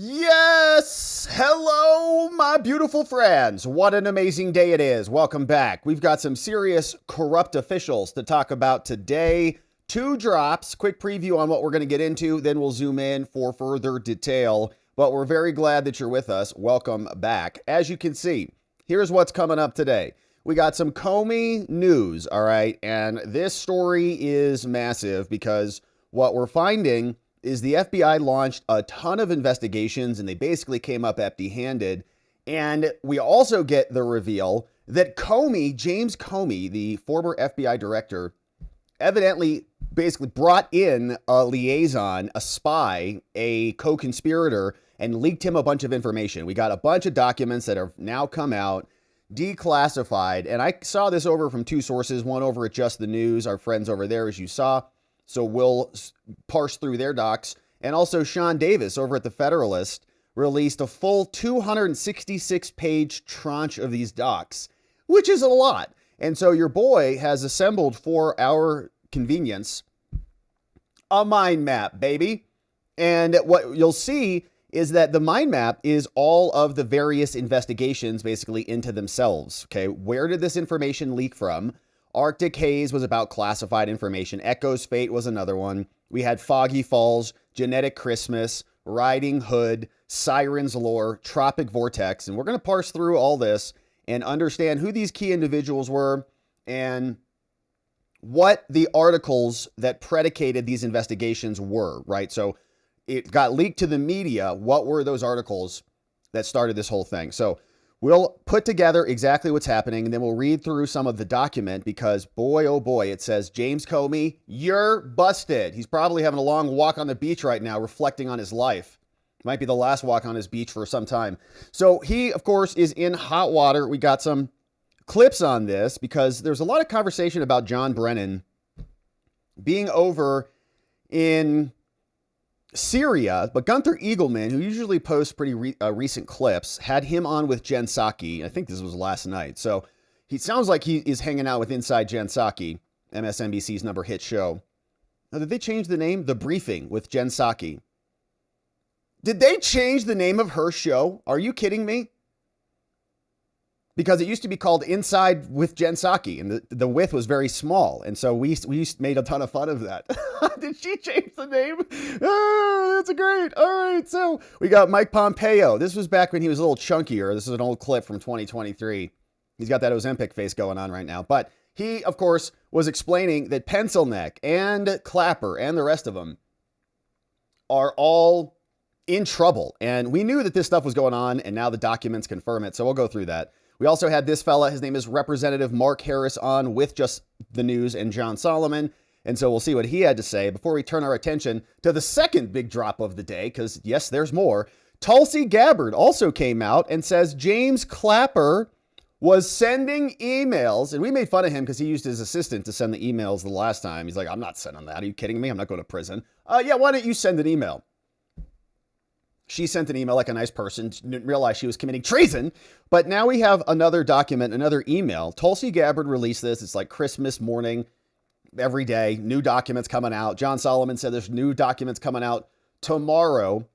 Yes! Hello, my beautiful friends. What an amazing day it is. Welcome back. We've got some serious corrupt officials to talk about today. 2 drops, quick preview on what we're going to get into, then we'll zoom in for further detail. But we're very glad that you're with us. Welcome back. As you can see, here's what's coming up today. We got some Comey news, all right? And this story is massive because what we're finding is the FBI launched a ton of investigations and they basically came up empty-handed. And we also get the reveal that Comey, James Comey, the former FBI director, evidently basically brought in a liaison, a spy, a co-conspirator, and leaked him a bunch of information. We got a bunch of documents that have now come out, declassified. And I saw this over from 2 sources, one over at Just the News, our friends over there, as you saw. So we'll parse through their docs. And also Sean Davis over at The Federalist released a full 266-page tranche of these docs, which is a lot. And so your boy has assembled for our convenience a mind map, baby. And what you'll see is that the mind map is all of the various investigations basically into themselves. Okay, where did this information leak from? Artic Haze was about classified information. Echo's Fate was another one. We had Foggy Falls, Genetic Christmas, Riding Hood, Siren's Lore, Tropic Vortex. And we're going to parse through all this and understand who these key individuals were and what the articles that predicated these investigations were, right? So it got leaked to the media. What were those articles that started this whole thing? So we'll put together exactly what's happening, and then we'll read through some of the document because, boy, oh boy, it says, James Comey, you're busted. He's probably having a long walk on the beach right now, reflecting on his life. Might be the last walk on his beach for some time. So he, of course, is in hot water. We got some clips on this because there's a lot of conversation about John Brennan being over in Syria, but Gunther Eagleman, who usually posts pretty recent clips, had him on with Jen Psaki. I think this was last night. So he sounds like he is hanging out with Inside Jen Psaki, MSNBC's number hit show. Now, did they change the name? The Briefing with Jen Psaki. Did they change the name of her show? Are you kidding me? Because it used to be called Inside with Jen Psaki, and the width was very small. And so we made a ton of fun of that. Did she change the name? Oh, that's great. All right, so we got Mike Pompeo. This was back when he was a little chunkier. This is an old clip from 2023. He's got that Ozempic face going on right now. But he, of course, was explaining that Pencil Neck and Clapper and the rest of them are all in trouble. And we knew that this stuff was going on, and now the documents confirm it. So we'll go through that. We also had this fella, his name is Representative Mark Harris, on with Just the News and John Solomon. And so we'll see what he had to say before we turn our attention to the second big drop of the day, because yes, there's more. Tulsi Gabbard also came out and says James Clapper was sending emails, and we made fun of him because he used his assistant to send the emails the last time. He's like, I'm not sending that. Are you kidding me? I'm not going to prison. Yeah, why don't you send an email? She sent an email like a nice person, didn't realize she was committing treason. But now we have another document, another email. Tulsi Gabbard released this. It's like Christmas morning every day. New documents coming out. John Solomon said there's new documents coming out tomorrow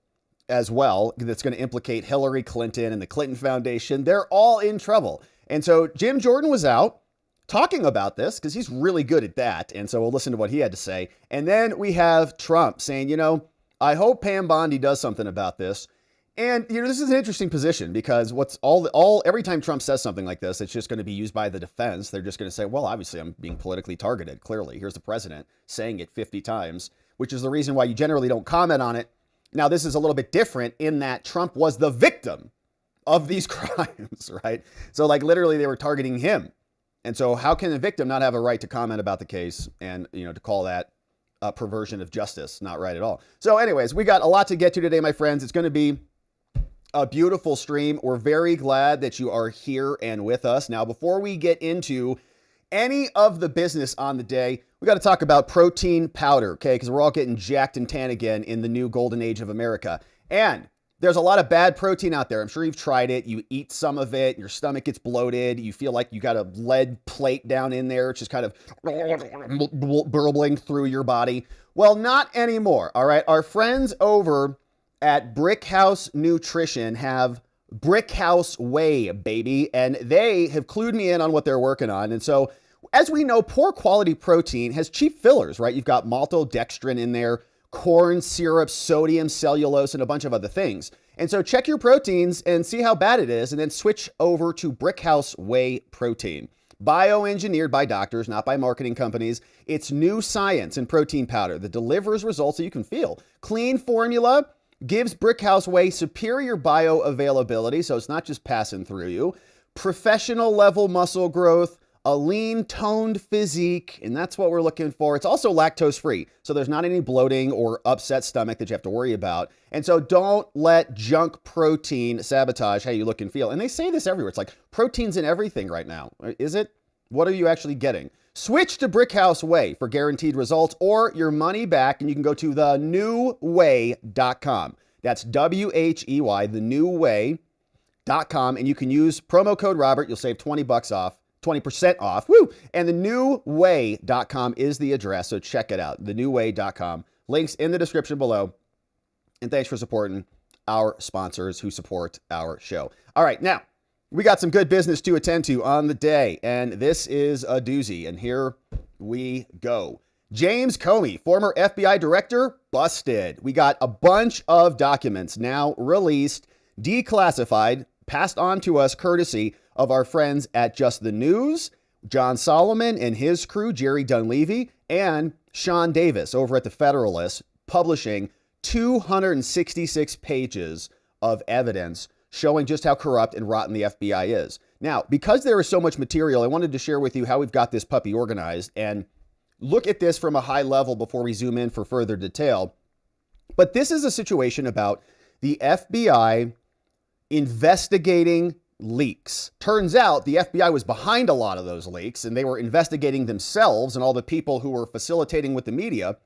as well that's going to implicate Hillary Clinton and the Clinton Foundation. They're all in trouble. And so Jim Jordan was out talking about this because he's really good at that. And so we'll listen to what he had to say. And then we have Trump saying, you know, I hope Pam Bondi does something about this. And, you know, this is an interesting position because every time Trump says something like this, it's just going to be used by the defense. They're just going to say, well, obviously I'm being politically targeted. Clearly, here's the president saying it 50 times, which is the reason why you generally don't comment on it. Now, this is a little bit different in that Trump was the victim of these crimes, right? So like literally they were targeting him. And so how can a victim not have a right to comment about the case and, you know, to call that perversion of justice? Not right at all. So anyways, we got a lot to get to today, my friends. It's going to be a beautiful stream. We're very glad that you are here and with us. Now, before we get into any of the business on the day, we got to talk about protein powder, okay? Because we're all getting jacked and tan again in the new golden age of America. And there's a lot of bad protein out there. I'm sure you've tried it. You eat some of it, your stomach gets bloated. You feel like you got a lead plate down in there. It's just kind of burbling through your body. Well, not anymore, all right? Our friends over at BrickHouse Nutrition have BrickHouse Whey, baby, and they have clued me in on what they're working on. And so, as we know, poor quality protein has cheap fillers, right? You've got maltodextrin in there, corn syrup, sodium, cellulose, and a bunch of other things. And so check your proteins and see how bad it is, and then switch over to BrickHouse Whey protein. Bioengineered by doctors, not by marketing companies. It's new science in protein powder that delivers results that you can feel. Clean formula gives BrickHouse Whey superior bioavailability, so it's not just passing through you. Professional level muscle growth, a lean, toned physique, and that's what we're looking for. It's also lactose-free, so there's not any bloating or upset stomach that you have to worry about. And so don't let junk protein sabotage how you look and feel. And they say this everywhere. It's like protein's in everything right now. Is it? What are you actually getting? Switch to BrickHouse Whey for guaranteed results or your money back, and you can go to thenewwhey.com. That's W-H-E-Y, thenewwhey.com, and you can use promo code Robert. You'll save 20 bucks off. 20% off. Woo! And thenewwhey.com is the address, so check it out. Thenewwhey.com. Links in the description below. And thanks for supporting our sponsors who support our show. All right, now, we got some good business to attend to on the day, and this is a doozy, and here we go. James Comey, former FBI director, busted. We got a bunch of documents now released, declassified, passed on to us courtesy of our friends at Just the News, John Solomon and his crew, Jerry Dunleavy, and Sean Davis over at the Federalist, publishing 266 pages of evidence showing just how corrupt and rotten the FBI is. Now, because there is so much material, I wanted to share with you how we've got this puppy organized and look at this from a high level before we zoom in for further detail. But this is a situation about the FBI investigating leaks. Turns out the FBI was behind a lot of those leaks, and they were investigating themselves and all the people who were facilitating with the media.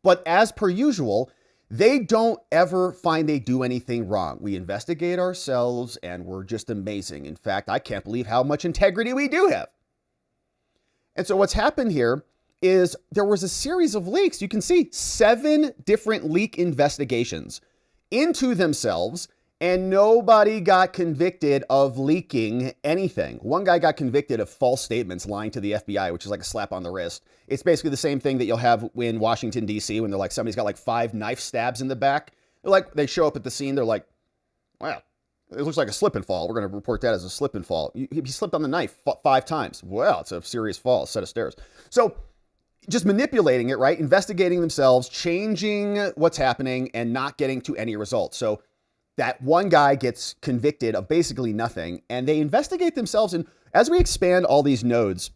But as per usual, they don't ever find they do anything wrong. We investigate ourselves, and we're just amazing. In fact, I can't believe how much integrity we do have. And so what's happened here is there was a series of leaks. You can see 7 different leak investigations into themselves, and nobody got convicted of leaking anything. One guy got convicted of false statements, lying to the FBI, which is like a slap on the wrist. It's basically the same thing that you'll have in Washington, D.C. when they're like, somebody's got like 5 knife stabs in the back. They're like, they show up at the scene. They're like, wow, it looks like a slip and fall. We're going to report that as a slip and fall. He slipped on the knife 5 times. Well, it's a serious fall, a set of stairs. So just manipulating it, right? Investigating themselves, changing what's happening, and not getting to any results. So that one guy gets convicted of basically nothing, and they investigate themselves. And as we expand all these nodes,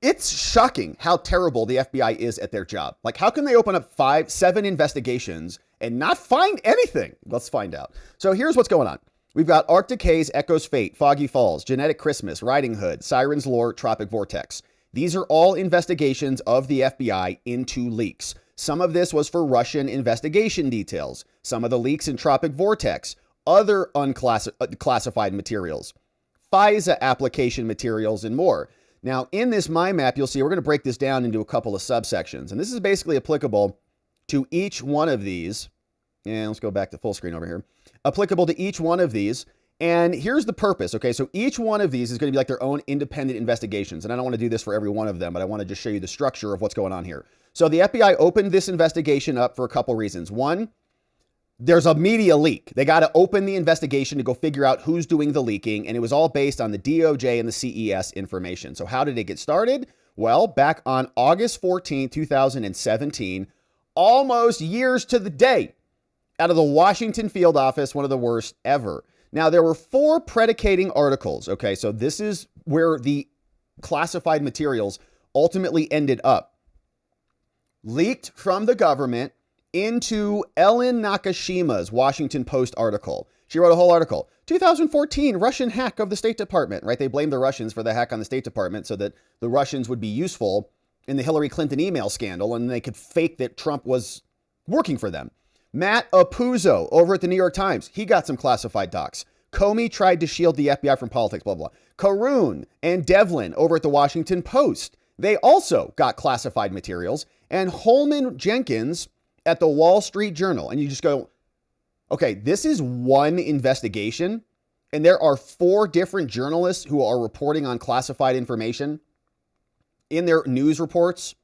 it's shocking how terrible the FBI is at their job. Like, how can they open up 7 investigations and not find anything? Let's find out. So here's what's going on. We've got Arctic Haze, Echo's Fate, Foggy Falls, Genetic Christmas, Riding Hood, Siren's Lore, Tropic Vortex. These are all investigations of the FBI into leaks. Some of this was for Russian investigation details. Some of the leaks in Tropic Vortex, other unclassified materials, FISA application materials, and more. Now, in this mind map, you'll see we're going to break this down into a couple of subsections. And this is basically applicable to each one of these. And let's go back to full screen over here. Applicable to each one of these. And here's the purpose, okay? So each one of these is going to be like their own independent investigations. And I don't want to do this for every one of them, but I want to just show you the structure of what's going on here. So the FBI opened this investigation up for a couple reasons. One, there's a media leak. They got to open the investigation to go figure out who's doing the leaking. And it was all based on the DOJ and the CES information. So how did it get started? Well, back on August 14, 2017, almost years to the day, out of the Washington field office, one of the worst ever. Now, there were 4 predicating articles. Okay, so this is where the classified materials ultimately ended up. Leaked from the government into Ellen Nakashima's Washington Post article. She wrote a whole article. 2014 Russian hack of the State Department, right? They blamed the Russians for the hack on the State Department so that the Russians would be useful in the Hillary Clinton email scandal, and they could fake that Trump was working for them. Matt Apuzzo over at the New York Times, he got some classified docs. Comey tried to shield the FBI from politics, blah, blah. Caroon and Devlin over at the Washington Post, they also got classified materials. And Holman Jenkins at the Wall Street Journal, and you just go, okay, this is one investigation, and there are 4 different journalists who are reporting on classified information in their news reports,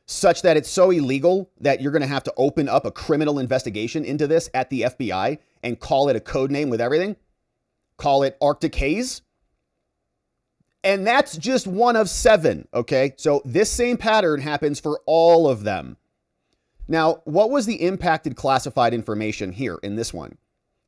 such that it's so illegal that you're going to have to open up a criminal investigation into this at the FBI and call it a code name with everything. Call it Arctic Haze. And that's just one of 7, okay? So this same pattern happens for all of them. Now, what was the impacted classified information here in this one?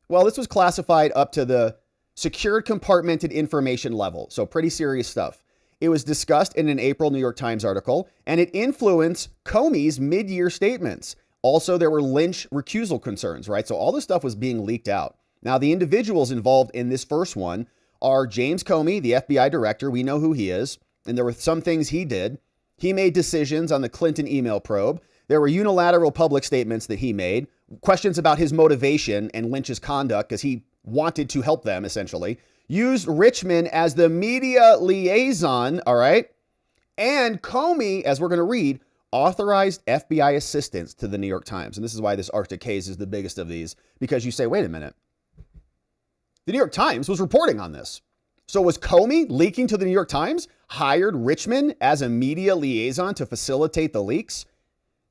Well, this was classified up to the secured compartmented information level. So pretty serious stuff. It was discussed in an April New York Times article, and it influenced Comey's mid-year statements. Also, there were Lynch recusal concerns, right? So all this stuff was being leaked out. Now, the individuals involved in this first one are James Comey, the FBI director. We know who he is, and there were some things he did. He made decisions on the Clinton email probe. There were unilateral public statements that he made, questions about his motivation and Lynch's conduct because he wanted to help them, essentially. Used Richmond as the media liaison, all right? And Comey, as we're going to read, authorized FBI assistance to the New York Times. And this is why this Arctic case is the biggest of these, because you say, wait a minute. The New York Times was reporting on this. So was Comey leaking to the New York Times, hired Richmond as a media liaison to facilitate the leaks?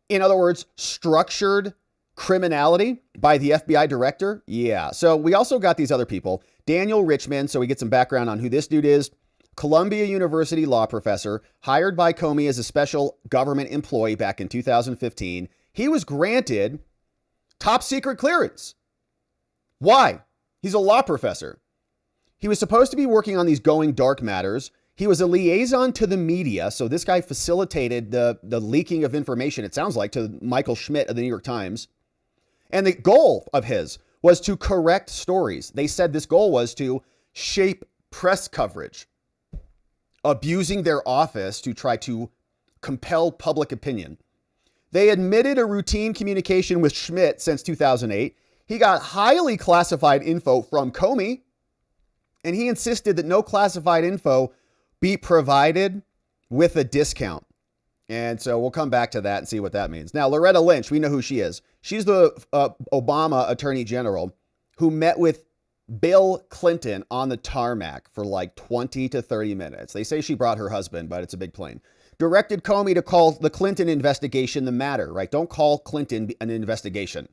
In other words, structured criminality by the FBI director? Yeah. So we also got these other people. Daniel Richmond, so we get some background on who this dude is. Columbia University law professor, hired by Comey as a special government employee back in 2015. He was granted top secret clearance. Why? He's a law professor. He was supposed to be working on these going dark matters. He was a liaison to the media. So this guy facilitated the leaking of information, it sounds like, to Michael Schmidt of the New York Times. And the goal of his was to correct stories. They said this goal was to shape press coverage, abusing their office to try to compel public opinion. They admitted a routine communication with Schmidt since 2008. He got highly classified info from Comey, and he insisted that no classified info be provided with a discount. And so we'll come back to that and see what that means. Now, Loretta Lynch, we know who she is. She's the Obama Attorney General who met with Bill Clinton on the tarmac for like 20 to 30 minutes. They say she brought her husband, but it's a big plane. Directed Comey to call the Clinton investigation the matter, right? Don't call Clinton an investigation.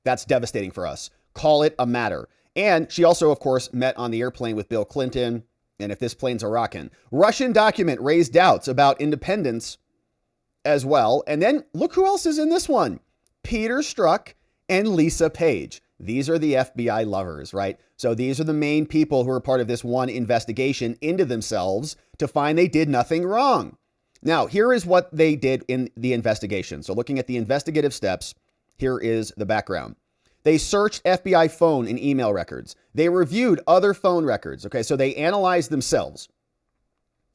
That's devastating for us. Call it a matter. And she also, of course, met on the airplane with Bill Clinton. And if this plane's a rockin'. Russian document raised doubts about independence as well. And then look who else is in this one. Peter Strzok and Lisa Page. These are the FBI lovers, right? So these are the main people who are part of this one investigation into themselves to find they did nothing wrong. Now, here is what they did in the investigation. So looking at the investigative steps, here is the background. They searched FBI phone and email records. They reviewed other phone records. Okay, so they analyzed themselves.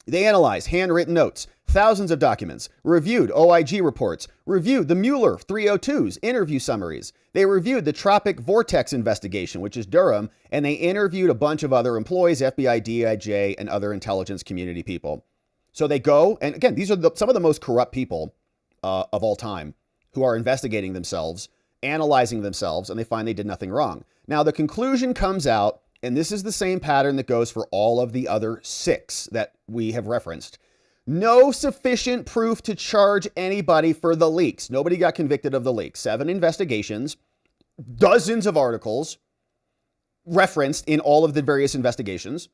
They analyzed handwritten notes, thousands of documents, reviewed OIG reports, reviewed the Mueller 302's interview summaries. They reviewed the Tropic Vortex investigation, which is Durham, and they interviewed a bunch of other employees, FBI, DIJ, and other intelligence community people. So they go, and again, these are some of the most corrupt people of all time who are investigating themselves, analyzing themselves, and they find they did nothing wrong. Now, the conclusion comes out, and this is the same pattern that goes for all of the other 6 that we have referenced. No sufficient proof to charge anybody for the leaks. Nobody got convicted of the leaks. 7 investigations, dozens of articles referenced in all of the various investigations.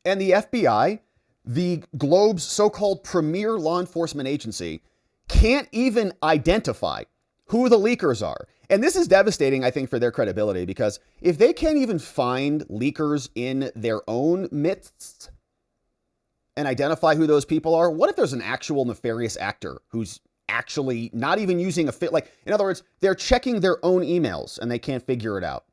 And the FBI, the globe's so-called premier law enforcement agency, can't even identify who the leakers are. And this is devastating, I think, for their credibility, because if they can't even find leakers in their own midst and identify who those people are, what if there's an actual nefarious actor who's actually not even using a fit? Like, in other words, they're checking their own emails and they can't figure it out.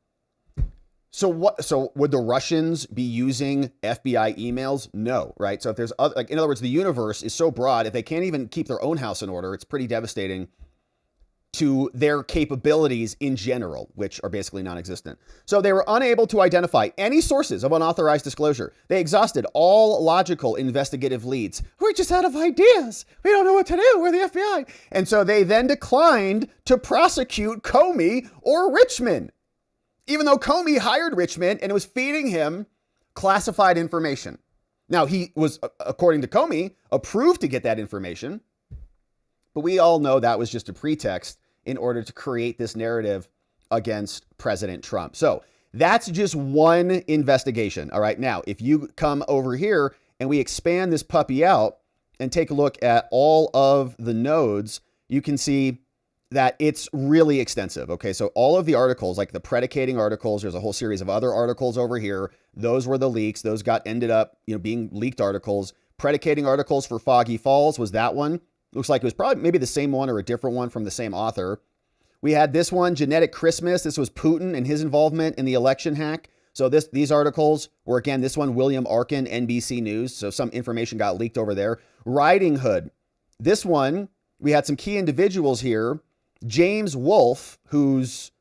So what? So would the Russians be using FBI emails? No, right? So if there's other, like, in other words, the universe is so broad, if they can't even keep their own house in order, it's pretty devastating to their capabilities in general, which are basically non-existent. So they were unable to identify any sources of unauthorized disclosure. They exhausted all logical investigative leads. We're just out of ideas. We don't know what to do. We're the FBI. And so they then declined to prosecute Comey or Richmond, even though Comey hired Richmond and was feeding him classified information. Now, he was, according to Comey, approved to get that information. But we all know that was just a pretext in order to create this narrative against President Trump. So that's just one investigation. All right. Now, if you come over here and we expand this puppy out and take a look at all of the nodes, you can see that it's really extensive. Okay. So all of the articles, like the predicating articles, there's a whole series of other articles over here. Those were the leaks. Those ended up, being leaked articles. Predicating articles for Foggy Falls was that one. Looks like it was probably maybe the same one or a different one from the same author. We had this one, Genetic Christmas. This was Putin and his involvement in the election hack. So these articles were, again, this one, William Arkin, NBC News. So some information got leaked over there. Riding Hood. This one, we had some key individuals here. James Wolfe, who's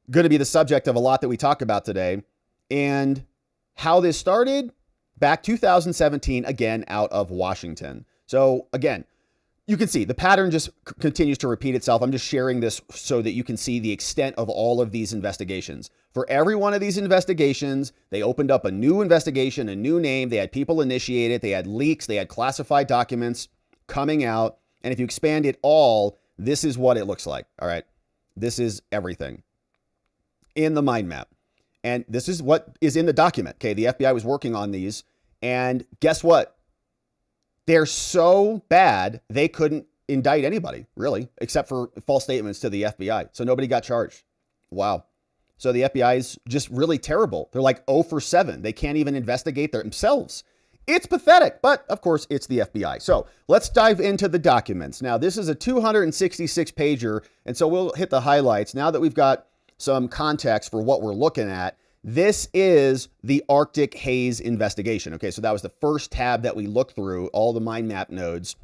going to be the subject of a lot that we talk about today. And how this started back 2017, again, out of Washington. So again, you can see the pattern just continues to repeat itself. I'm just sharing this so that you can see the extent of all of these investigations. For every one of these investigations, they opened up a new investigation, a new name. They had people initiate it. They had leaks. They had classified documents coming out. And if you expand it all, this is what it looks like. All right. This is everything in the mind map. And this is what is in the document. Okay. The FBI was working on these. And guess what? They're so bad, they couldn't indict anybody, really, except for false statements to the FBI. So nobody got charged. Wow. So the FBI is just really terrible. They're like 0 for 7. They can't even investigate themselves. It's pathetic, but of course it's the FBI. So let's dive into the documents. Now, this is a 266 pager, and so we'll hit the highlights. Now that we've got some context for what we're looking at, this is the Arctic Haze investigation. Okay, so that was the first tab that we looked through, all the mind map nodes.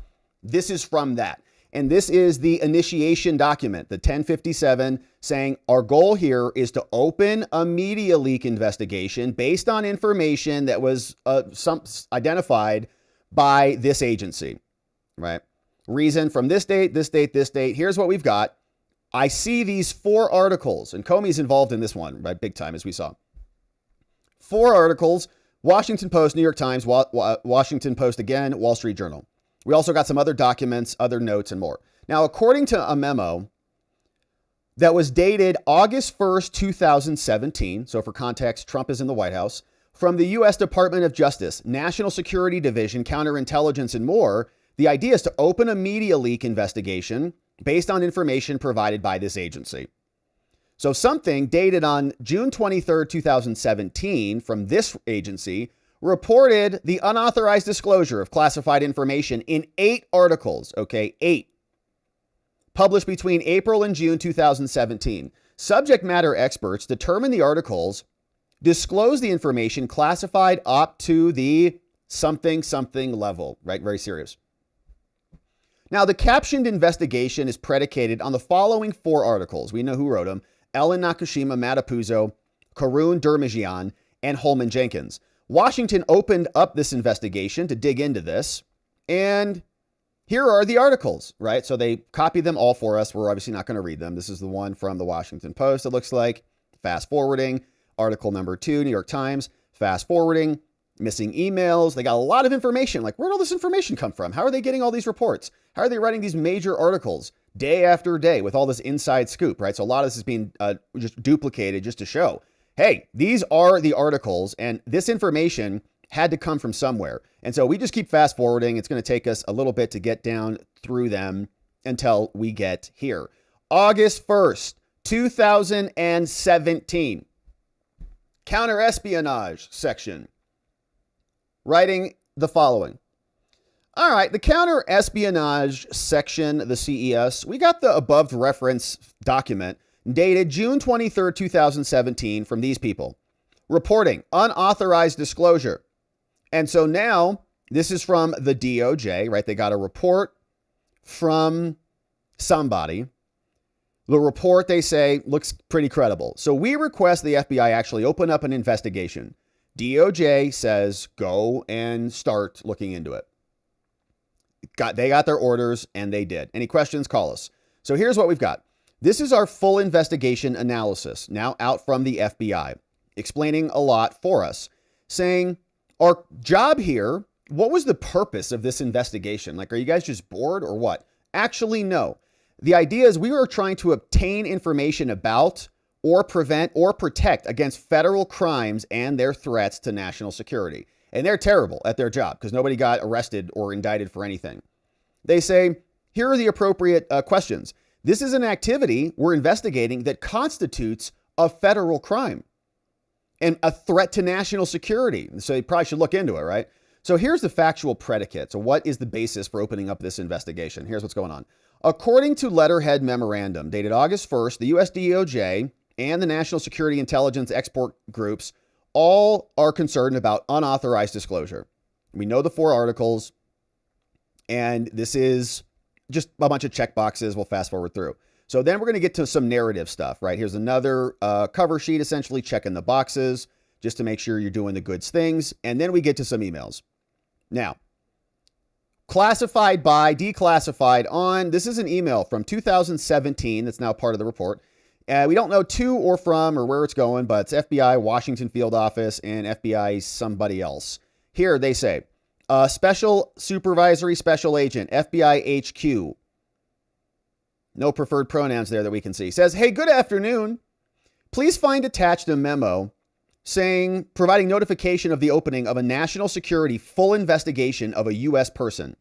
This is from that. And this is the initiation document, the 1057, saying our goal here is to open a media leak investigation based on information that was identified by this agency, right? Reason from this date, this date, this date. Here's what we've got. I see these 4 articles, and Comey's involved in this one, right? Big time, as we saw. 4 articles, Washington Post, New York Times, Washington Post again, Wall Street Journal. We also got some other documents, other notes, and more. Now, according to a memo that was dated August 1st, 2017, so for context, Trump is in the White House, from the U.S. Department of Justice, National Security Division, Counterintelligence, and more, the idea is to open a media leak investigation based on information provided by this agency. So something dated on June 23rd, 2017 from this agency reported the unauthorized disclosure of classified information in 8 articles, okay, 8, published between April and June 2017. Subject matter experts determined the articles disclose the information classified up to the something level, right? Very serious. Now, the captioned investigation is predicated on the following 4 articles. We know who wrote them: Ellen Nakashima Matapuzzo, Karun Durmijian, and Holman Jenkins. Washington opened up this investigation to dig into this, and here are the articles, right? So they copied them all for us. We're obviously not going to read them. This is the one from the Washington Post, it looks like. Fast forwarding. Article number 2, New York Times. Fast forwarding. Missing emails. They got a lot of information. Like, where'd all this information come from? How are they getting all these reports? How are they writing these major articles day after day with all this inside scoop, right? So a lot of this is being just duplicated just to show, hey, these are the articles, and this information had to come from somewhere. And so we just keep fast forwarding. It's going to take us a little bit to get down through them until we get here. August 1st, 2017. Counterespionage section. Writing the following. All right, the counter-espionage section, the CES, we got the above reference document dated June 23rd, 2017 from these people. Reporting unauthorized disclosure. And so now this is from the DOJ, right? They got a report from somebody. The report, they say, looks pretty credible. So we request the FBI actually open up an investigation. DOJ says go and start looking into it. They got their orders, and they did. Any questions, call us. So here's what we've got. This is our full investigation analysis, now out from the FBI, explaining a lot for us, saying our job here, what was the purpose of this investigation? Like, are you guys just bored or what? Actually, no. The idea is we were trying to obtain information about or prevent or protect against federal crimes and their threats to national security. And they're terrible at their job because nobody got arrested or indicted for anything. They say, here are the appropriate questions. This is an activity we're investigating that constitutes a federal crime and a threat to national security. So you probably should look into it, right? So here's the factual predicate. So what is the basis for opening up this investigation? Here's what's going on. According to letterhead memorandum dated August 1st, the US DOJ and the National Security Intelligence Export Groups all are concerned about unauthorized disclosure. We know the 4 articles, and this is just a bunch of check boxes. We'll fast forward through. So then we're going to get to some narrative stuff, right? Here's another cover sheet, essentially checking the boxes just to make sure you're doing the good things. And then we get to some emails. Now, classified by, declassified on. This is an email from 2017 that's now part of the report. We don't know to or from or where it's going, but it's FBI Washington Field Office and FBI somebody else. Here they say, Special Supervisory Special Agent, FBI HQ. No preferred pronouns there that we can see. Says, hey, good afternoon. Please find attached a memo saying, providing notification of the opening of a national security full investigation of a U.S. person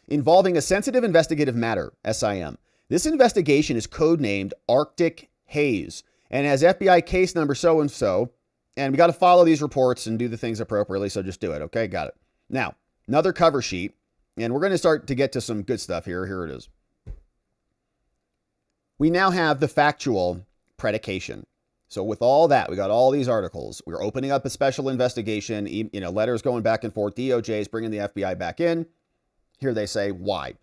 involving a sensitive investigative matter, SIM. This investigation is codenamed Artic Haze and has FBI case number so-and-so. And we got to follow these reports and do the things appropriately. So just do it. Okay, got it. Now, another cover sheet. And we're going to start to get to some good stuff here. Here it is. We now have the factual predication. So with all that, we got all these articles. We're opening up a special investigation, letters going back and forth. DOJ is bringing the FBI back in. Here they say why.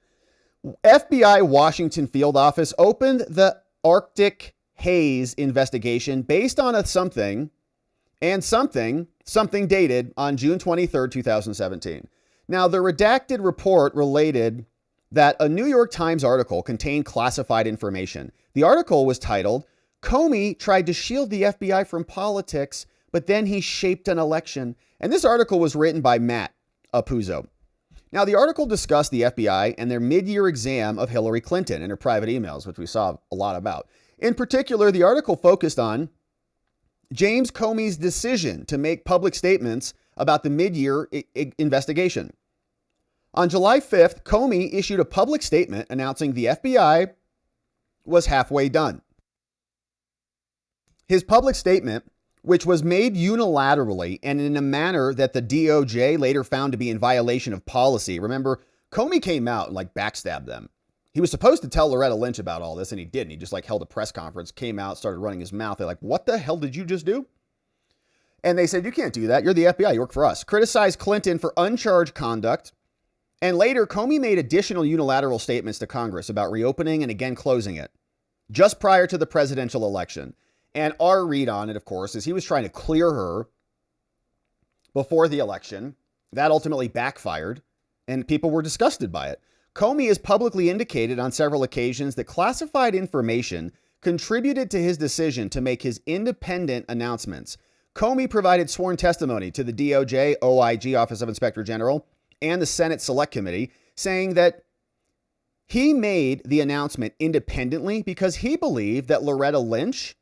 FBI Washington Field Office opened the Artic Haze investigation based on a something dated on June 23rd, 2017. Now, the redacted report related that a New York Times article contained classified information. The article was titled, Comey tried to shield the FBI from politics, but then he shaped an election. And this article was written by Matt Apuzzo. Now, the article discussed the FBI and their mid-year exam of Hillary Clinton and her private emails, which we saw a lot about. In particular, the article focused on James Comey's decision to make public statements about the mid-year investigation. On July 5th, Comey issued a public statement announcing the FBI was halfway done. His public statement, which was made unilaterally and in a manner that the DOJ later found to be in violation of policy. Remember, Comey came out and backstabbed them. He was supposed to tell Loretta Lynch about all this, and he didn't. He just held a press conference, came out, started running his mouth. They're like, what the hell did you just do? And they said, you can't do that. You're the FBI. You work for us. Criticized Clinton for uncharged conduct. And later, Comey made additional unilateral statements to Congress about reopening and again closing it just prior to the presidential election. And our read on it, of course, is he was trying to clear her before the election. That ultimately backfired, and people were disgusted by it. Comey has publicly indicated on several occasions that classified information contributed to his decision to make his independent announcements. Comey provided sworn testimony to the DOJ, OIG, Office of Inspector General, and the Senate Select Committee, saying that he made the announcement independently because he believed that Loretta Lynch,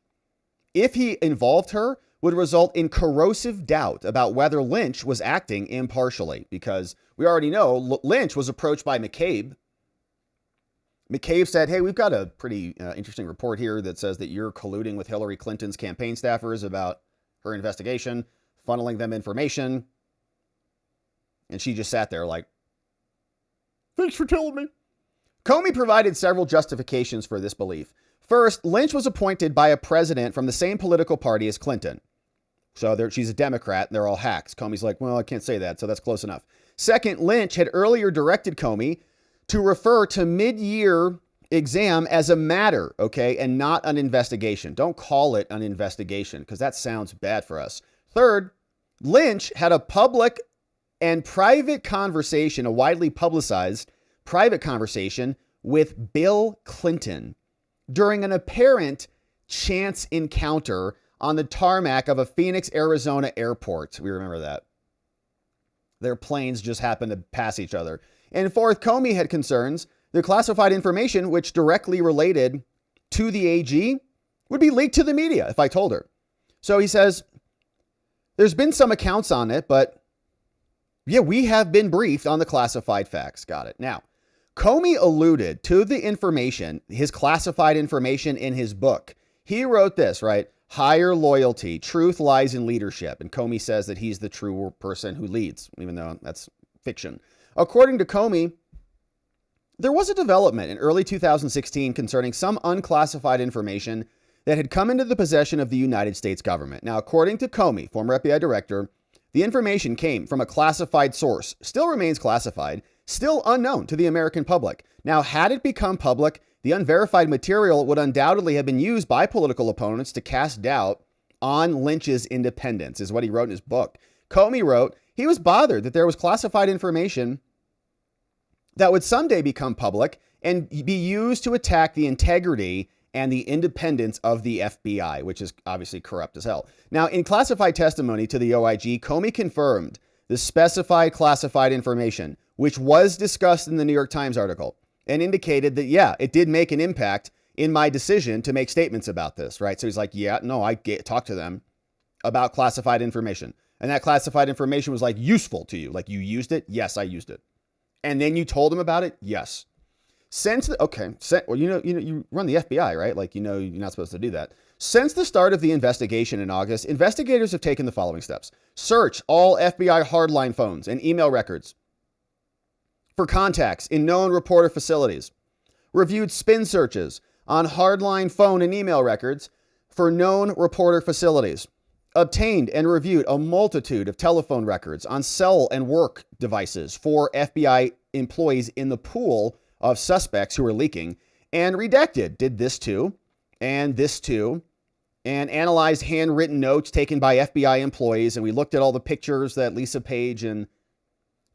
if he involved her, would result in corrosive doubt about whether Lynch was acting impartially, because we already know Lynch was approached by McCabe. McCabe said, hey, we've got a pretty interesting report here that says that you're colluding with Hillary Clinton's campaign staffers about her investigation, funneling them information. And she just sat there like, thanks for telling me. Comey provided several justifications for this belief. First, Lynch was appointed by a president from the same political party as Clinton. So she's a Democrat and they're all hacks. Comey's like, well, I can't say that, so that's close enough. Second, Lynch had earlier directed Comey to refer to mid-year exam as a matter, okay, and not an investigation. Don't call it an investigation because that sounds bad for us. Third, Lynch had a public and private conversation, a widely publicized private conversation with Bill Clinton during an apparent chance encounter on the tarmac of a Phoenix, Arizona airport. We remember that. Their planes just happened to pass each other. And fourth, Comey had concerns the classified information, which directly related to the AG, would be leaked to the media if I told her. So he says, there's been some accounts on it, but yeah, we have been briefed on the classified facts. Got it. Now, Comey alluded to the information, his classified information in his book. He wrote this, right? Higher loyalty, truth lies in leadership. And Comey says that he's the true person who leads, even though that's fiction. According to Comey, there was a development in early 2016 concerning some unclassified information that had come into the possession of the United States government. Now, according to Comey, former FBI director, the information came from a classified source, still remains classified, still unknown to the American public. Now, had it become public, the unverified material would undoubtedly have been used by political opponents to cast doubt on Lynch's independence, is what he wrote in his book. Comey wrote he was bothered that there was classified information that would someday become public and be used to attack the integrity and the independence of the FBI, which is obviously corrupt as hell. Now, in classified testimony to the OIG, Comey confirmed the specified classified information, which was discussed in the New York Times article, and indicated that, yeah, it did make an impact in my decision to make statements about this, right? So he's like, yeah, no, I talked to them about classified information. And that classified information was like useful to you. Like you used it? Yes, I used it. And then you told them about it? Yes. Well, you run the FBI, right? Like, you're not supposed to do that. Since the start of the investigation in August, investigators have taken the following steps. Search all FBI hardline phones and email records for contacts in known reporter facilities. Reviewed spin searches on hardline phone and email records for known reporter facilities. Obtained and reviewed a multitude of telephone records on cell and work devices for FBI employees in the pool of suspects who were leaking, and redacted, did this too, and analyzed handwritten notes taken by FBI employees, and we looked at all the pictures that Lisa Page and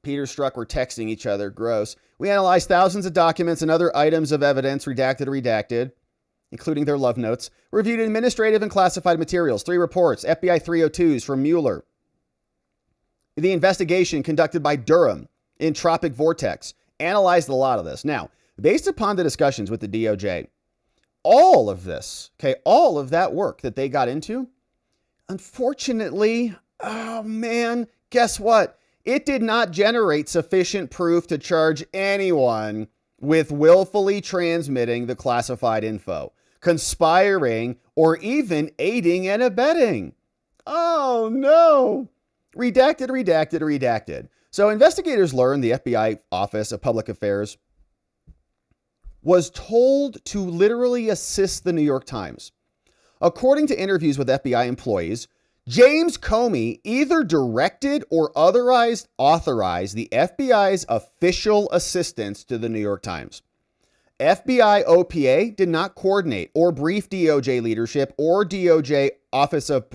Peter Strzok were texting each other. Gross. We analyzed thousands of documents and other items of evidence, redacted, including their love notes, reviewed administrative and classified materials, 3 reports, FBI 302s from Mueller, the investigation conducted by Durham in Tropic Vortex, analyzed a lot of this. Now, based upon the discussions with the DOJ, all of this, all of that work that they got into, unfortunately, oh man, guess what? It did not generate sufficient proof to charge anyone with willfully transmitting the classified info, conspiring, or even aiding and abetting. Oh no. Redacted. So investigators learned the FBI Office of Public Affairs was told to literally assist the New York Times. According to interviews with FBI employees, James Comey either directed or otherwise authorized the FBI's official assistance to the New York Times. FBI OPA did not coordinate or brief DOJ leadership or DOJ Office of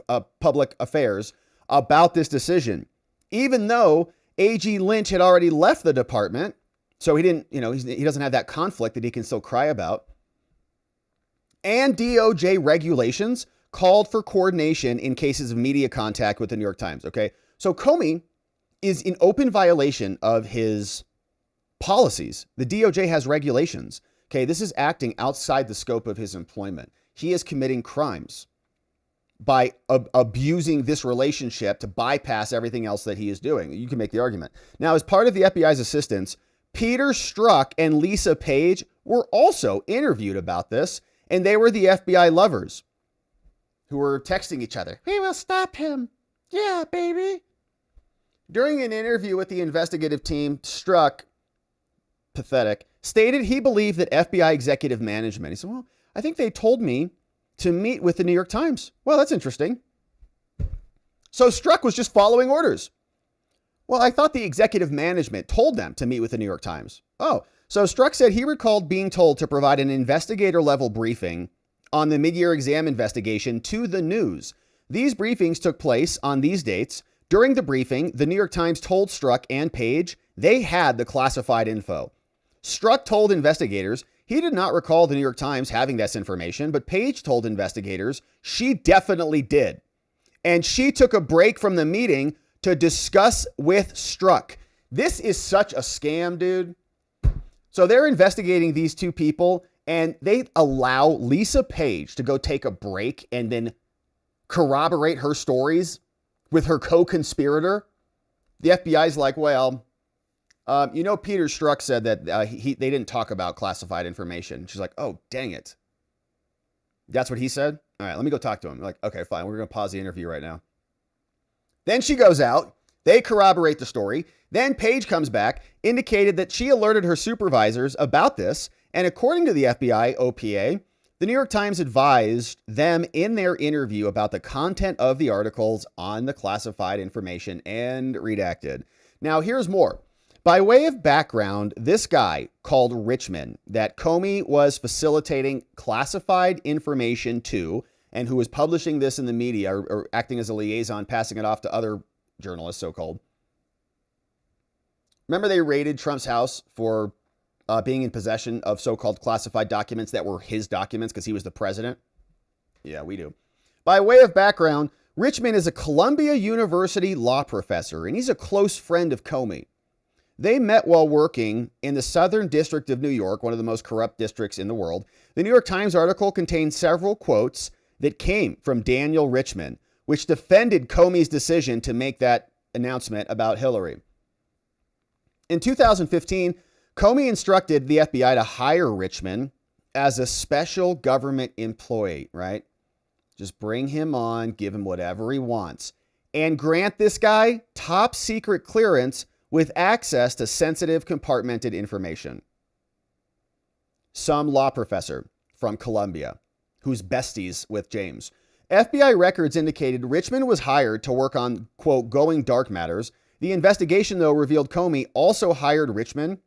Public Affairs about this decision, even though AG Lynch had already left the department. So he didn't, he doesn't have that conflict that he can still cry about. And DOJ regulations called for coordination in cases of media contact with the New York Times. Okay. So Comey is in open violation of his policies. The DOJ has regulations. Okay. This is acting outside the scope of his employment. He is committing crimes by abusing this relationship to bypass everything else that he is doing. You can make the argument. Now, as part of the FBI's assistance, Peter Strzok and Lisa Page were also interviewed about this, and they were the FBI lovers who were texting each other. We will stop him. Yeah, baby. During an interview with the investigative team, Strzok, pathetic, stated he believed that FBI executive management. He said, well, I think they told me to meet with the New York Times. Well, that's interesting. So Strzok was just following orders. Well, I thought the executive management told them to meet with the New York Times. Oh, So Strzok said he recalled being told to provide an investigator-level briefing on the mid-year exam investigation to the news. These briefings took place on these dates. During the briefing, the New York Times told Strzok and Page they had the classified info. Strzok told investigators he did not recall the New York Times having this information, but Page told investigators she definitely did. And she took a break from the meeting to discuss with Strzok. This is such a scam, dude. So they're investigating these two people, and they allow Lisa Page to go take a break and then corroborate her stories with her co-conspirator. The FBI's like, well, Peter Strzok said that they didn't talk about classified information. She's like, oh, dang it. That's what he said? All right, let me go talk to him. Like, okay, fine. We're going to pause the interview right now. Then she goes out. They corroborate the story. Then Page comes back, indicated that she alerted her supervisors about this. And according to the FBI OPA, the New York Times advised them in their interview about the content of the articles on the classified information and redacted. Now, here's more. By way of background, this guy called Richmond that Comey was facilitating classified information to, and who was publishing this in the media or acting as a liaison, passing it off to other journalists, so-called. Remember they raided Trump's house for being in possession of so-called classified documents that were his documents because he was the president? Yeah, we do. By way of background, Richmond is a Columbia University law professor, and he's a close friend of Comey. They met while working in the Southern District of New York, one of the most corrupt districts in the world. The New York Times article contains several quotes that came from Daniel Richmond, which defended Comey's decision to make that announcement about Hillary. In 2015, Comey instructed the FBI to hire Richmond as a special government employee, right? Just bring him on, give him whatever he wants, and grant this guy top secret clearance with access to sensitive compartmented information. Some law professor from Columbia, who's besties with James. FBI records indicated Richmond was hired to work on, quote, going dark matters. The investigation, though, revealed Comey also hired Richmond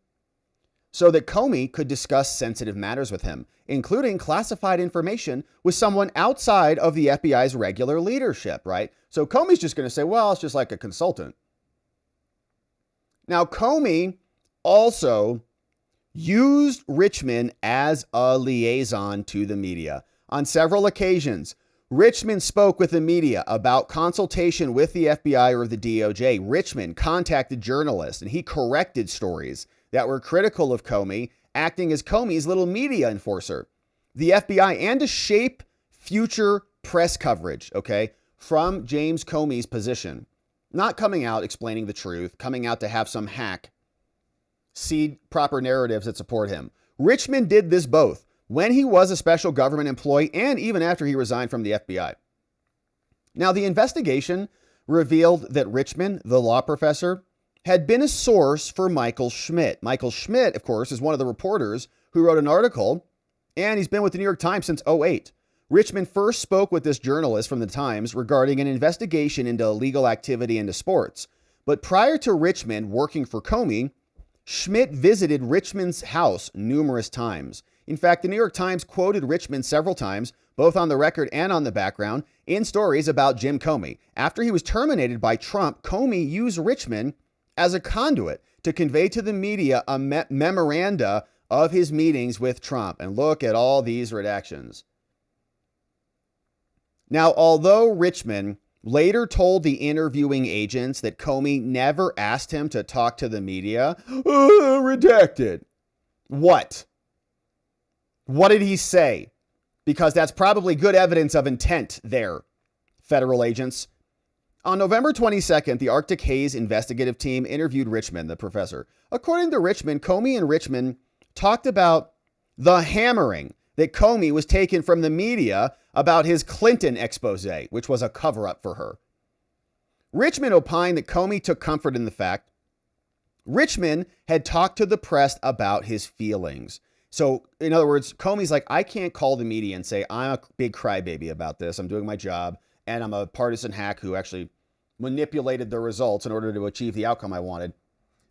so that Comey could discuss sensitive matters with him, including classified information with someone outside of the FBI's regular leadership, right? So Comey's just going to say, well, it's just like a consultant. Now, Comey also used Richmond as a liaison to the media. On several occasions, Richmond spoke with the media about consultation with the FBI or the DOJ. Richmond contacted journalists and he corrected stories that were critical of Comey, acting as Comey's little media enforcer. The FBI, and to shape future press coverage, okay, from James Comey's position. Not coming out explaining the truth, coming out to have some hack seed proper narratives that support him. Richmond did this both when he was a special government employee and even after he resigned from the FBI. Now, the investigation revealed that Richmond, the law professor, had been a source for Michael Schmidt. Michael Schmidt, of course, is one of the reporters who wrote an article, and he's been with the New York Times since 2008. Richmond first spoke with this journalist from the Times regarding an investigation into illegal activity into sports. But prior to Richmond working for Comey, Schmidt visited Richmond's house numerous times. In fact, the New York Times quoted Richmond several times, both on the record and on the background, in stories about Jim Comey. After he was terminated by Trump, Comey used Richmond as a conduit to convey to the media a memoranda of his meetings with Trump. And look at all these redactions. Now, although Richmond later told the interviewing agents that Comey never asked him to talk to the media, redacted. What? What did he say? Because that's probably good evidence of intent there, federal agents. On November 22nd, the Artic Haze investigative team interviewed Richmond, the professor. According to Richmond, Comey and Richmond talked about the hammering that Comey was taken from the media about his Clinton expose, which was a cover-up for her. Richmond opined that Comey took comfort in the fact Richmond had talked to the press about his feelings. So, in other words, Comey's like, I can't call the media and say, I'm a big crybaby about this. I'm doing my job, and I'm a partisan hack who actually manipulated the results in order to achieve the outcome I wanted.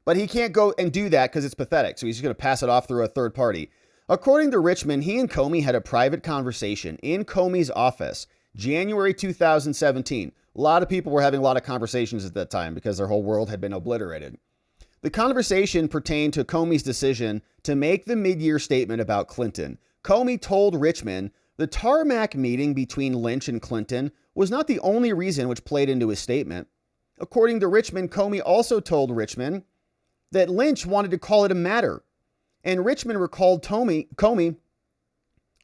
But he can't go and do that because it's pathetic. So he's just going to pass it off through a third party. According to Richmond, he and Comey had a private conversation in Comey's office, January 2017. A lot of people were having a lot of conversations at that time because their whole world had been obliterated. The conversation pertained to Comey's decision to make the mid-year statement about Clinton. Comey told Richmond the tarmac meeting between Lynch and Clinton was not the only reason which played into his statement. According to Richmond, Comey also told Richmond that Lynch wanted to call it a matter. And Richmond recalled Comey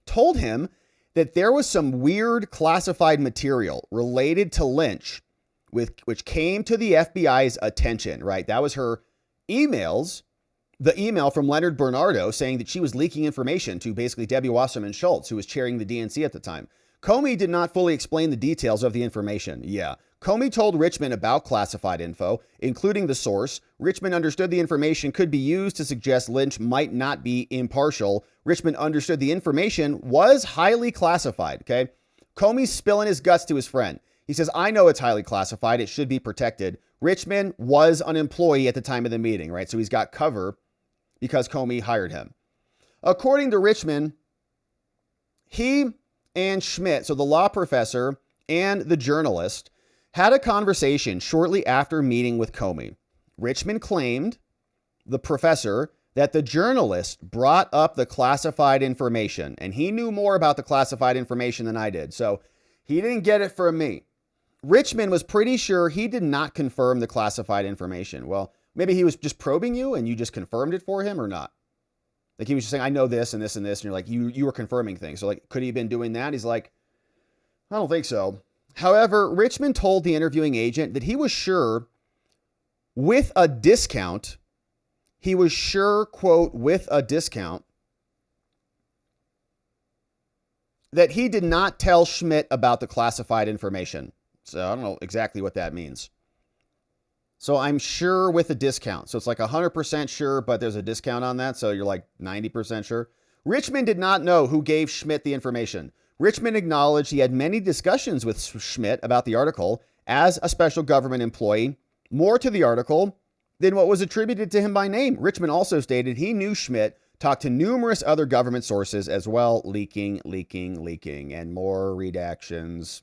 told him that there was some weird classified material related to Lynch which came to the FBI's attention, right? That was her emails, the email from Leonard Bernardo saying that she was leaking information to basically Debbie Wasserman Schultz, who was chairing the DNC at the time. Comey did not fully explain the details of the information. Yeah. Comey told Richmond about classified info, including the source. Richmond understood the information could be used to suggest Lynch might not be impartial. Richmond understood the information was highly classified, okay? Comey's spilling his guts to his friend. He says, I know it's highly classified. It should be protected. Richmond was an employee at the time of the meeting, right? So he's got cover because Comey hired him. According to Richmond, he and Schmidt, so the law professor and the journalist, had a conversation shortly after meeting with Comey. Richmond claimed, the professor, that the journalist brought up the classified information, and he knew more about the classified information than I did, so he didn't get it from me. Richmond was pretty sure he did not confirm the classified information. Well, maybe he was just probing you and you just confirmed it for him or not. Like he was just saying, I know this and this and this, and you're like, you were confirming things. So like, could he have been doing that? He's like, I don't think so. However, Richmond told the interviewing agent that he was sure with a discount, quote, with a discount, that he did not tell Schmidt about the classified information. So I don't know exactly what that means. So I'm sure with a discount. So it's like 100% sure, but there's a discount on that. So you're like 90% sure. Richmond did not know who gave Schmidt the information. Richmond acknowledged he had many discussions with Schmidt about the article as a special government employee, more to the article than what was attributed to him by name. Richmond also stated he knew Schmidt talked to numerous other government sources as well, leaking, and more redactions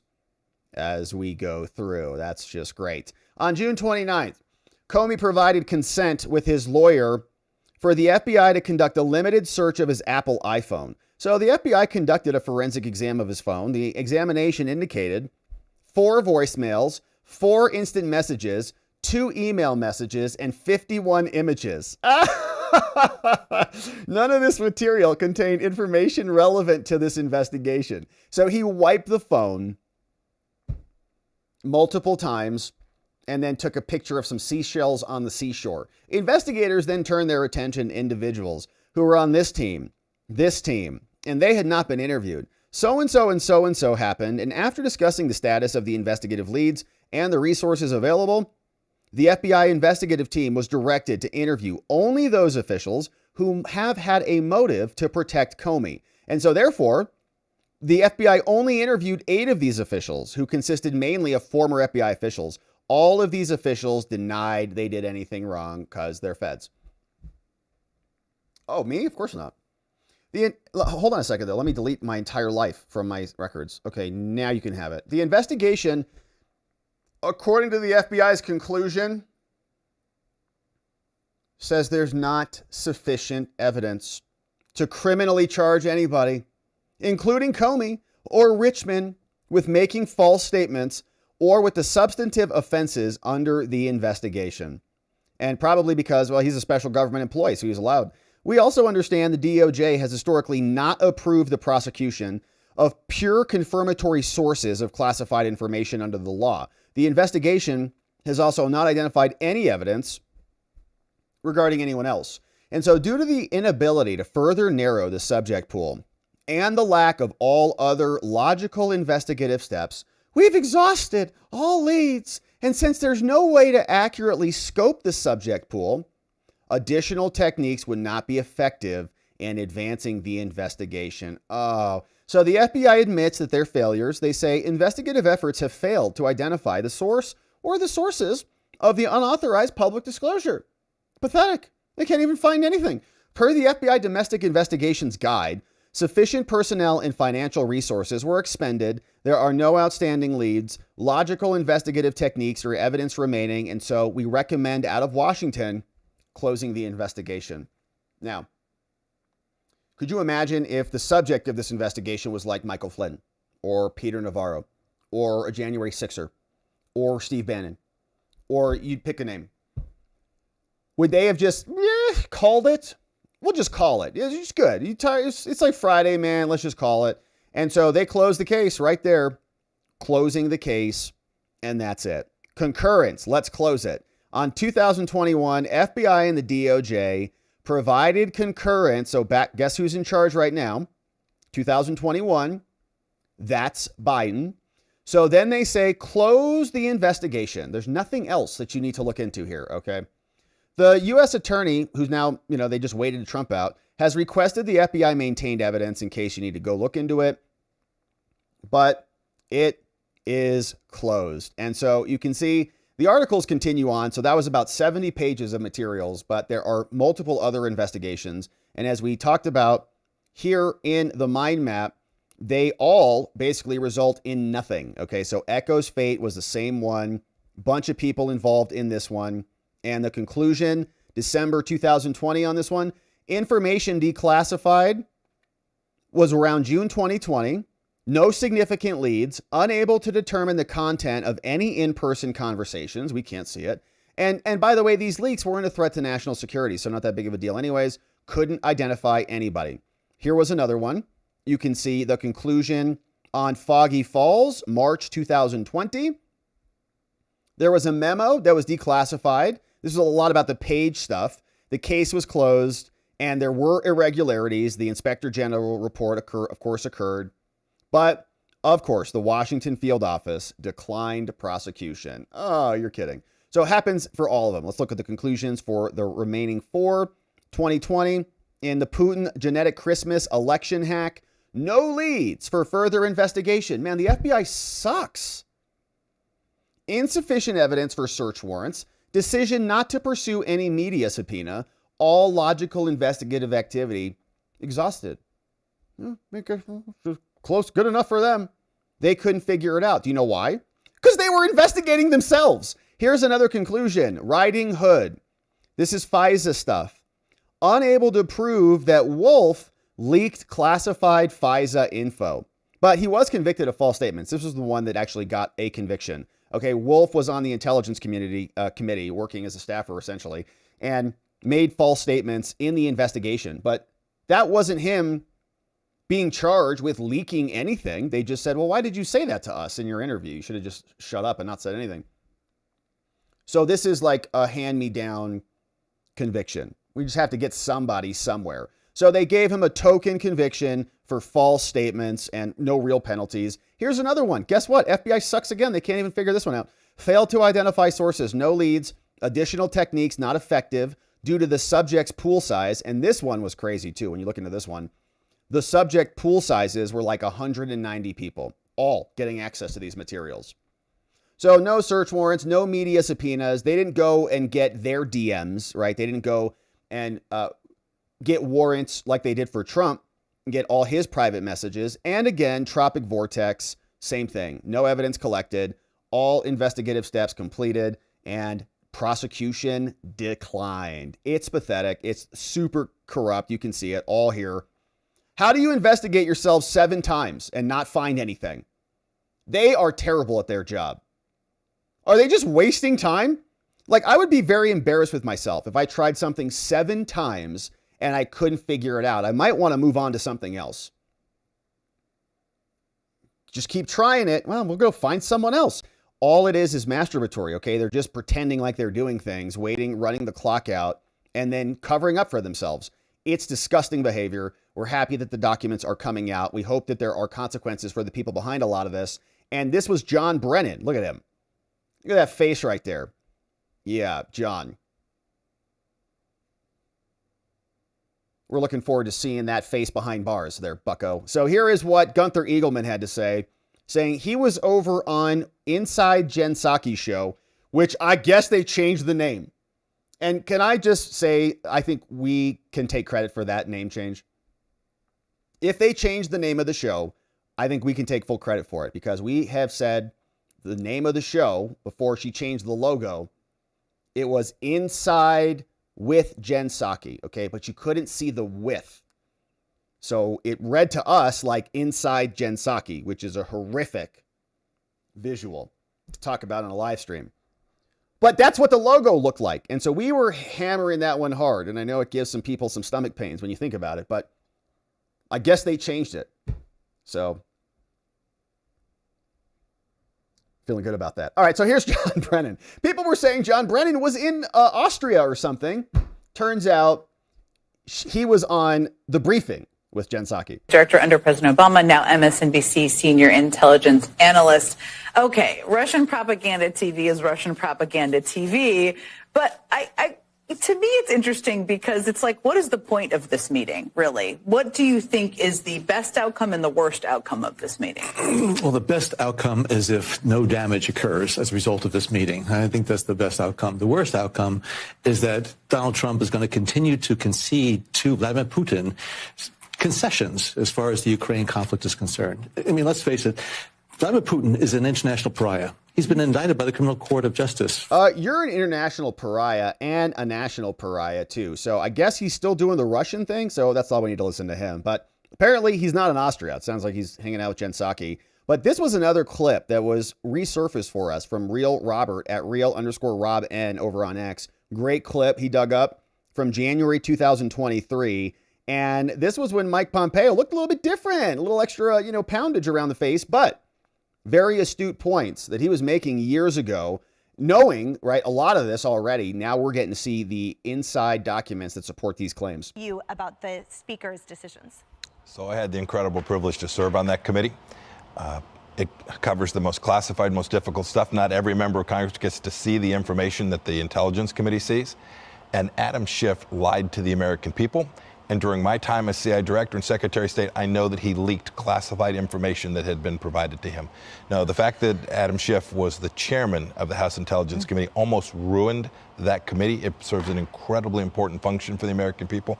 as we go through. That's just great. On June 29th, Comey provided consent with his lawyer for the FBI to conduct a limited search of his Apple iPhone. So the FBI conducted a forensic exam of his phone. The examination indicated 4 voicemails, 4 instant messages, 2 email messages, and 51 images. None of this material contained information relevant to this investigation. So he wiped the phone multiple times and then took a picture of some seashells on the seashore. Investigators then turned their attention to individuals who were on this team, and they had not been interviewed. So-and-so and so-and-so happened, and after discussing the status of the investigative leads and the resources available, the FBI investigative team was directed to interview only those officials who have had a motive to protect Comey. And so therefore, the FBI only interviewed 8 of these officials, who consisted mainly of former FBI officials. All of these officials denied they did anything wrong because they're feds. Oh, me? Of course not. Hold on a second, though. Let me delete my entire life from my records. Okay, now you can have it. The investigation, according to the FBI's conclusion, says there's not sufficient evidence to criminally charge anybody, including Comey or Richmond, with making false statements or with the substantive offenses under the investigation. And probably because, well, he's a special government employee, so he's allowed. We also understand the DOJ has historically not approved the prosecution of pure confirmatory sources of classified information under the law. The investigation has also not identified any evidence regarding anyone else. And so due to the inability to further narrow the subject pool and the lack of all other logical investigative steps, we've exhausted all leads. And since there's no way to accurately scope the subject pool, additional techniques would not be effective in advancing the investigation. Oh, so the FBI admits that their failures. They say investigative efforts have failed to identify the source or the sources of the unauthorized public disclosure. Pathetic. They can't even find anything. Per the FBI Domestic Investigations Guide, sufficient personnel and financial resources were expended. There are no outstanding leads, logical investigative techniques or evidence remaining, and so we recommend out of Washington closing the investigation. Now, could you imagine if the subject of this investigation was like Michael Flynn or Peter Navarro or a January 6er or Steve Bannon, or you'd pick a name? Would they have just called it? We'll just call it. It's just good. It's like Friday, man. Let's just call it. And so they closed the case right there, closing the case, and that's it. Concurrence. Let's close it. On 2021, FBI and the DOJ provided concurrence. So guess who's in charge right now? 2021. That's Biden. So then they say, close the investigation. There's nothing else that you need to look into here, okay? The U.S. attorney, who's now, they just waited Trump out, has requested the FBI maintained evidence in case you need to go look into it. But it is closed. And so you can see the articles continue on. So that was about 70 pages of materials, but there are multiple other investigations. And as we talked about here in the mind map, they all basically result in nothing. Okay, so Echo's fate was the same one. Bunch of people involved in this one. And the conclusion, December 2020 on this one, information declassified, was around June 2020. No significant leads, unable to determine the content of any in-person conversations. We can't see it. And by the way, these leaks weren't a threat to national security, so not that big of a deal anyways. Couldn't identify anybody. Here was another one. You can see the conclusion on Foggy Falls, March 2020. There was a memo that was declassified. This was a lot about the Page stuff. The case was closed and there were irregularities. The Inspector General report, of course, occurred. But, of course, the Washington field office declined prosecution. Oh, you're kidding. So it happens for all of them. Let's look at the conclusions for the remaining four. 2020, in the Putin genetic Christmas election hack, no leads for further investigation. Man, the FBI sucks. Insufficient evidence for search warrants. Decision not to pursue any media subpoena. All logical investigative activity exhausted. Close, good enough for them. They couldn't figure it out. Do you know why? Because they were investigating themselves. Here's another conclusion. Riding Hood. This is FISA stuff. Unable to prove that Wolf leaked classified FISA info. But he was convicted of false statements. This was the one that actually got a conviction. Okay, Wolf was on the intelligence committee, working as a staffer essentially, and made false statements in the investigation. But that wasn't him being charged with leaking anything. They just said, well, why did you say that to us in your interview? You should have just shut up and not said anything. So this is like a hand-me-down conviction. We just have to get somebody somewhere. So they gave him a token conviction for false statements and no real penalties. Here's another one. Guess what? FBI sucks again. They can't even figure this one out. Failed to identify sources, no leads, additional techniques not effective due to the subject's pool size. And this one was crazy too. When you look into this one, the subject pool sizes were like 190 people, all getting access to these materials. So no search warrants, no media subpoenas. They didn't go and get their DMs, right? They didn't go and get warrants like they did for Trump and get all his private messages. And again, Tropic Vortex, same thing. No evidence collected, all investigative steps completed, and prosecution declined. It's pathetic. It's super corrupt. You can see it all here. How do you investigate yourself 7 times and not find anything? They are terrible at their job. Are they just wasting time? Like, I would be very embarrassed with myself if I tried something 7 times and I couldn't figure it out. I might want to move on to something else. Just keep trying it. Well, we'll go find someone else. All it is masturbatory, okay? They're just pretending like they're doing things, waiting, running the clock out, and then covering up for themselves. It's disgusting behavior. We're happy that the documents are coming out. We hope that there are consequences for the people behind a lot of this. And this was John Brennan. Look at him. Look at that face right there. Yeah, John. We're looking forward to seeing that face behind bars there, bucko. So here is what Gunther Eagleman had to say, saying he was over on Inside Jen Psaki's show, which I guess they changed the name. And can I just say, I think we can take credit for that name change. If they change the name of the show, I think we can take full credit for it, because we have said the name of the show before she changed the logo. It was Inside with Jen Psaki, okay? But you couldn't see the with. So it read to us like Inside Jen Psaki, which is a horrific visual to talk about on a live stream. But that's what the logo looked like. And so we were hammering that one hard. And I know it gives some people some stomach pains when you think about it, but I guess they changed it. So feeling good about that. All right, so here's John Brennan. People were saying John Brennan was in Austria or something. Turns out he was on The Briefing with Jen Psaki. Director under President Obama, now MSNBC senior intelligence analyst. Okay, Russian propaganda TV is Russian propaganda TV, but to me, it's interesting because it's like, what is the point of this meeting, really? What do you think is the best outcome and the worst outcome of this meeting? Well, the best outcome is if no damage occurs as a result of this meeting. I think that's the best outcome. The worst outcome is that Donald Trump is going to continue to concede to Vladimir Putin concessions as far as the Ukraine conflict is concerned. I mean, let's face it, Vladimir Putin is an international pariah. He's been indicted by the Criminal Court of Justice. You're an international pariah and a national pariah, too. So I guess he's still doing the Russian thing. So that's all we need to listen to him. But apparently he's not in Austria. It sounds like he's hanging out with Jen Psaki. But this was another clip that was resurfaced for us from Real Robert at real_RobN over on X. Great clip he dug up from January 2023. And this was when Mike Pompeo looked a little bit different, a little extra, poundage around the face, but very astute points that he was making years ago, knowing, right, a lot of this already. Now we're getting to see the inside documents that support these claims. You about the speaker's decisions. So I had the incredible privilege to serve on that committee. It covers the most classified, most difficult stuff. Not every member of Congress gets to see the information that the Intelligence Committee sees. And Adam Schiff lied to the American people. And during my time as CI Director and Secretary of State, I know that he leaked classified information that had been provided to him. Now, the fact that Adam Schiff was the chairman of the House Intelligence Committee almost ruined that committee. It serves an incredibly important function for the American people.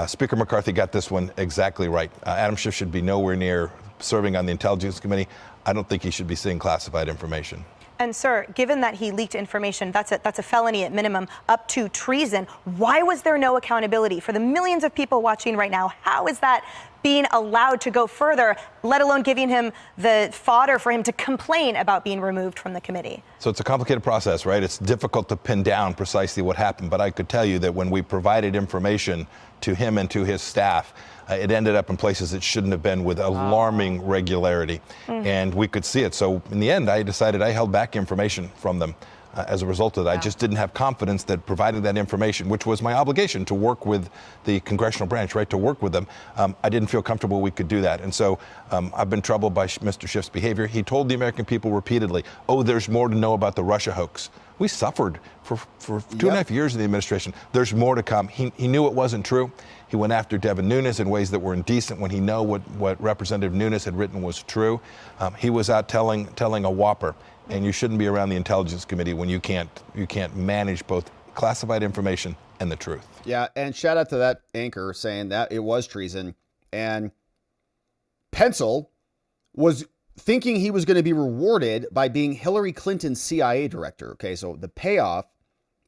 Speaker McCarthy got this one exactly right. Adam Schiff should be nowhere near serving on the Intelligence Committee. I don't think he should be seeing classified information. And sir, given that he leaked information, that's a felony at minimum, up to treason. Why was there no accountability for the millions of people watching right now? How is that being allowed to go further, let alone giving him the fodder for him to complain about being removed from the committee? So it's a complicated process, right? It's difficult to pin down precisely what happened, but I could tell you that when we provided information to him and to his staff, it ended up in places it shouldn't have been with alarming regularity. And we could see it. So in the end, I decided I held back information from them. As a result of that, I just didn't have confidence that providing that information, which was my obligation to work with the congressional branch, right, to work with them, I didn't feel comfortable we could do that. And so I've been troubled by Mr. Schiff's behavior. He told the American people repeatedly, oh, there's more to know about the Russia hoax. We suffered for 2.5 years in the administration. There's more to come. He knew it wasn't true. He went after Devin Nunes in ways that were indecent when he knew what Representative Nunes had written was true. He was out telling a whopper. And you shouldn't be around the Intelligence Committee when you can't manage both classified information and the truth. Yeah, and shout out to that anchor saying that it was treason. And Pencil was thinking he was going to be rewarded by being Hillary Clinton's CIA director. Okay, so the payoff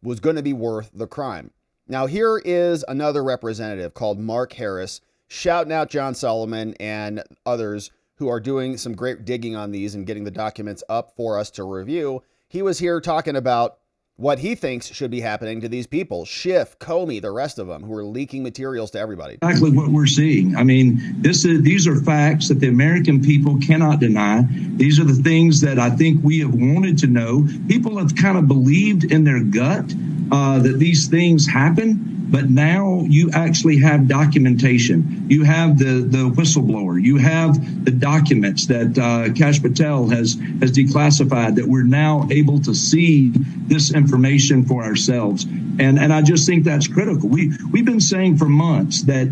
was going to be worth the crime. Now, here is another representative called Mark Harris shouting out John Solomon and others who are doing some great digging on these and getting the documents up for us to review. He was here talking about what he thinks should be happening to these people, Schiff, Comey, the rest of them, who are leaking materials to everybody. Exactly what we're seeing. I mean, these are facts that the American people cannot deny. These are the things that I think we have wanted to know. People have kind of believed in their gut that these things happen. But now you actually have documentation. You have the whistleblower. You have the documents that Kash Patel has declassified, that we're now able to see this information for ourselves. And I just think that's critical. We've been saying for months that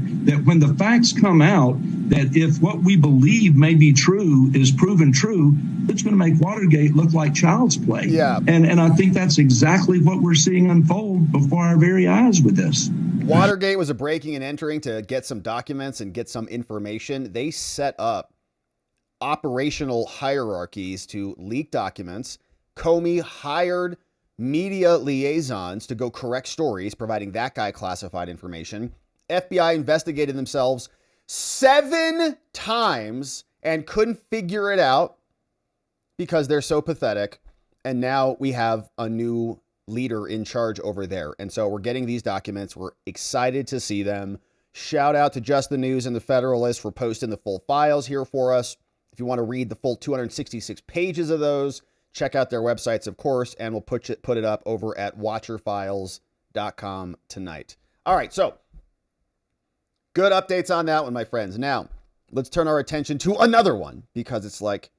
when the facts come out, that if what we believe may be true is proven true, It's going to make Watergate look like child's play. Yeah. And I think that's exactly what we're seeing unfold before our very eyes with this. Watergate was a breaking and entering to get some documents and get some information. They set up operational hierarchies to leak documents. Comey hired media liaisons to go correct stories, providing that guy classified information. FBI investigated themselves 7 times and couldn't figure it out because they're so pathetic. And now we have a new leader in charge over there. And so we're getting these documents. We're excited to see them. Shout out to Just the News and the Federalist for posting the full files here for us. If you want to read the full 266 pages of those, check out their websites, of course, and we'll put it up over at watcherfiles.com tonight. All right, so good updates on that one, my friends. Now, let's turn our attention to another one because it's like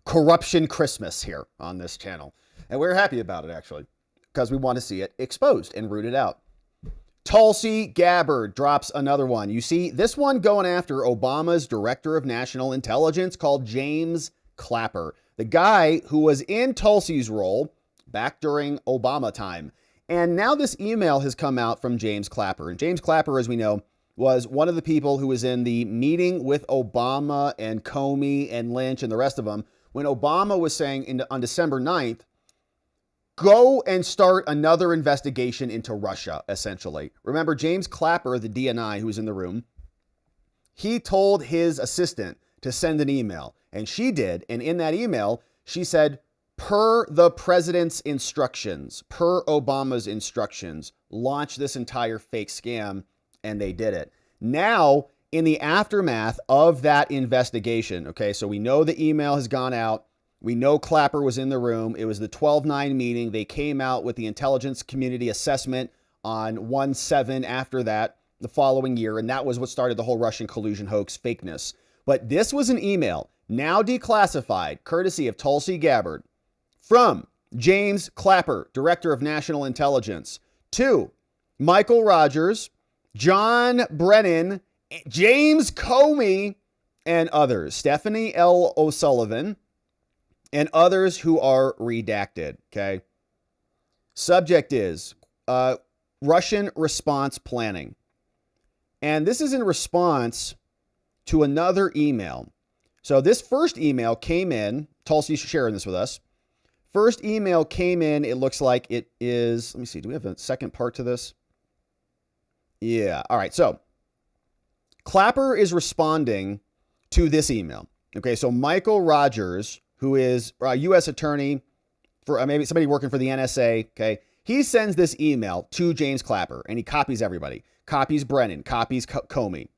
corruption Christmas here on this channel. And we're happy about it, actually, because we want to see it exposed and rooted out. Tulsi Gabbard drops another one. You see, this one going after Obama's director of national intelligence called James Clapper, the guy who was in Tulsi's role back during Obama time. And now this email has come out from James Clapper. And James Clapper, as we know, was one of the people who was in the meeting with Obama and Comey and Lynch and the rest of them when Obama was saying on December 9th, go and start another investigation into Russia, essentially. Remember, James Clapper, the DNI who was in the room, he told his assistant to send an email, and she did. And in that email, she said, per the president's instructions, per Obama's instructions, launch this entire fake scam, and they did it. Now, in the aftermath of that investigation, okay, so we know the email has gone out. We know Clapper was in the room. It was the 12-9 meeting. They came out with the intelligence community assessment on 1/7 after that, the following year, and that was what started the whole Russian collusion hoax fakeness. But this was an email, now declassified, courtesy of Tulsi Gabbard, from James Clapper, Director of National Intelligence, to Michael Rogers, John Brennan, James Comey, and others, Stephanie L. O'Sullivan, and others who are redacted, okay? Subject is Russian response planning. And this is in response to another email. So this first email came in, Tulsi's sharing this with us. First email came in, it looks like it is, let me see, do we have a second part to this? Yeah, all right, so Clapper is responding to this email. Okay, so Michael Rogers, who is a U.S. attorney for maybe somebody working for the NSA, okay, he sends this email to James Clapper, and he copies everybody. Copies Brennan, copies Comey,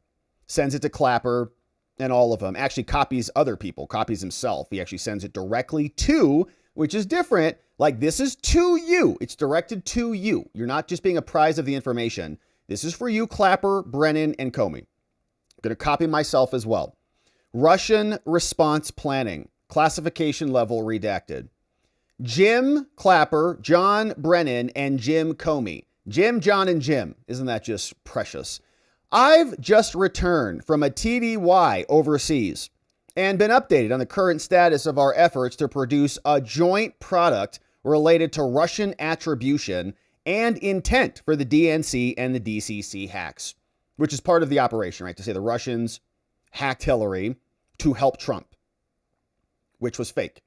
sends it to Clapper and all of them. Actually copies other people, copies himself. He actually sends it directly to, which is different. Like, this is to you. It's directed to you. You're not just being apprised of the information. This is for you, Clapper, Brennan, and Comey. I'm going to copy myself as well. Russian response planning. Classification level redacted. Jim Clapper, John Brennan, and Jim Comey. Jim, John, and Jim. Isn't that just precious? I've just returned from a TDY overseas and been updated on the current status of our efforts to produce a joint product related to Russian attribution and intent for the DNC and the DCC hacks, which is part of the operation, right? To say the Russians hacked Hillary to help Trump, which was fake.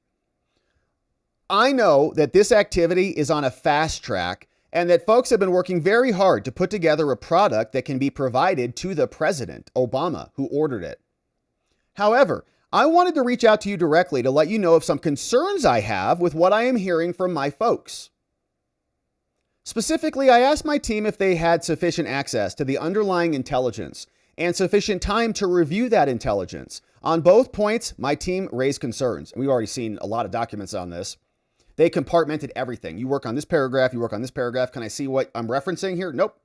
I know that this activity is on a fast track and that folks have been working very hard to put together a product that can be provided to the president, Obama, who ordered it. However, I wanted to reach out to you directly to let you know of some concerns I have with what I am hearing from my folks. Specifically, I asked my team if they had sufficient access to the underlying intelligence and sufficient time to review that intelligence. On both points, my team raised concerns. We've already seen a lot of documents on this. They compartmented everything. You work on this paragraph, you work on this paragraph. Can I see what I'm referencing here? Nope.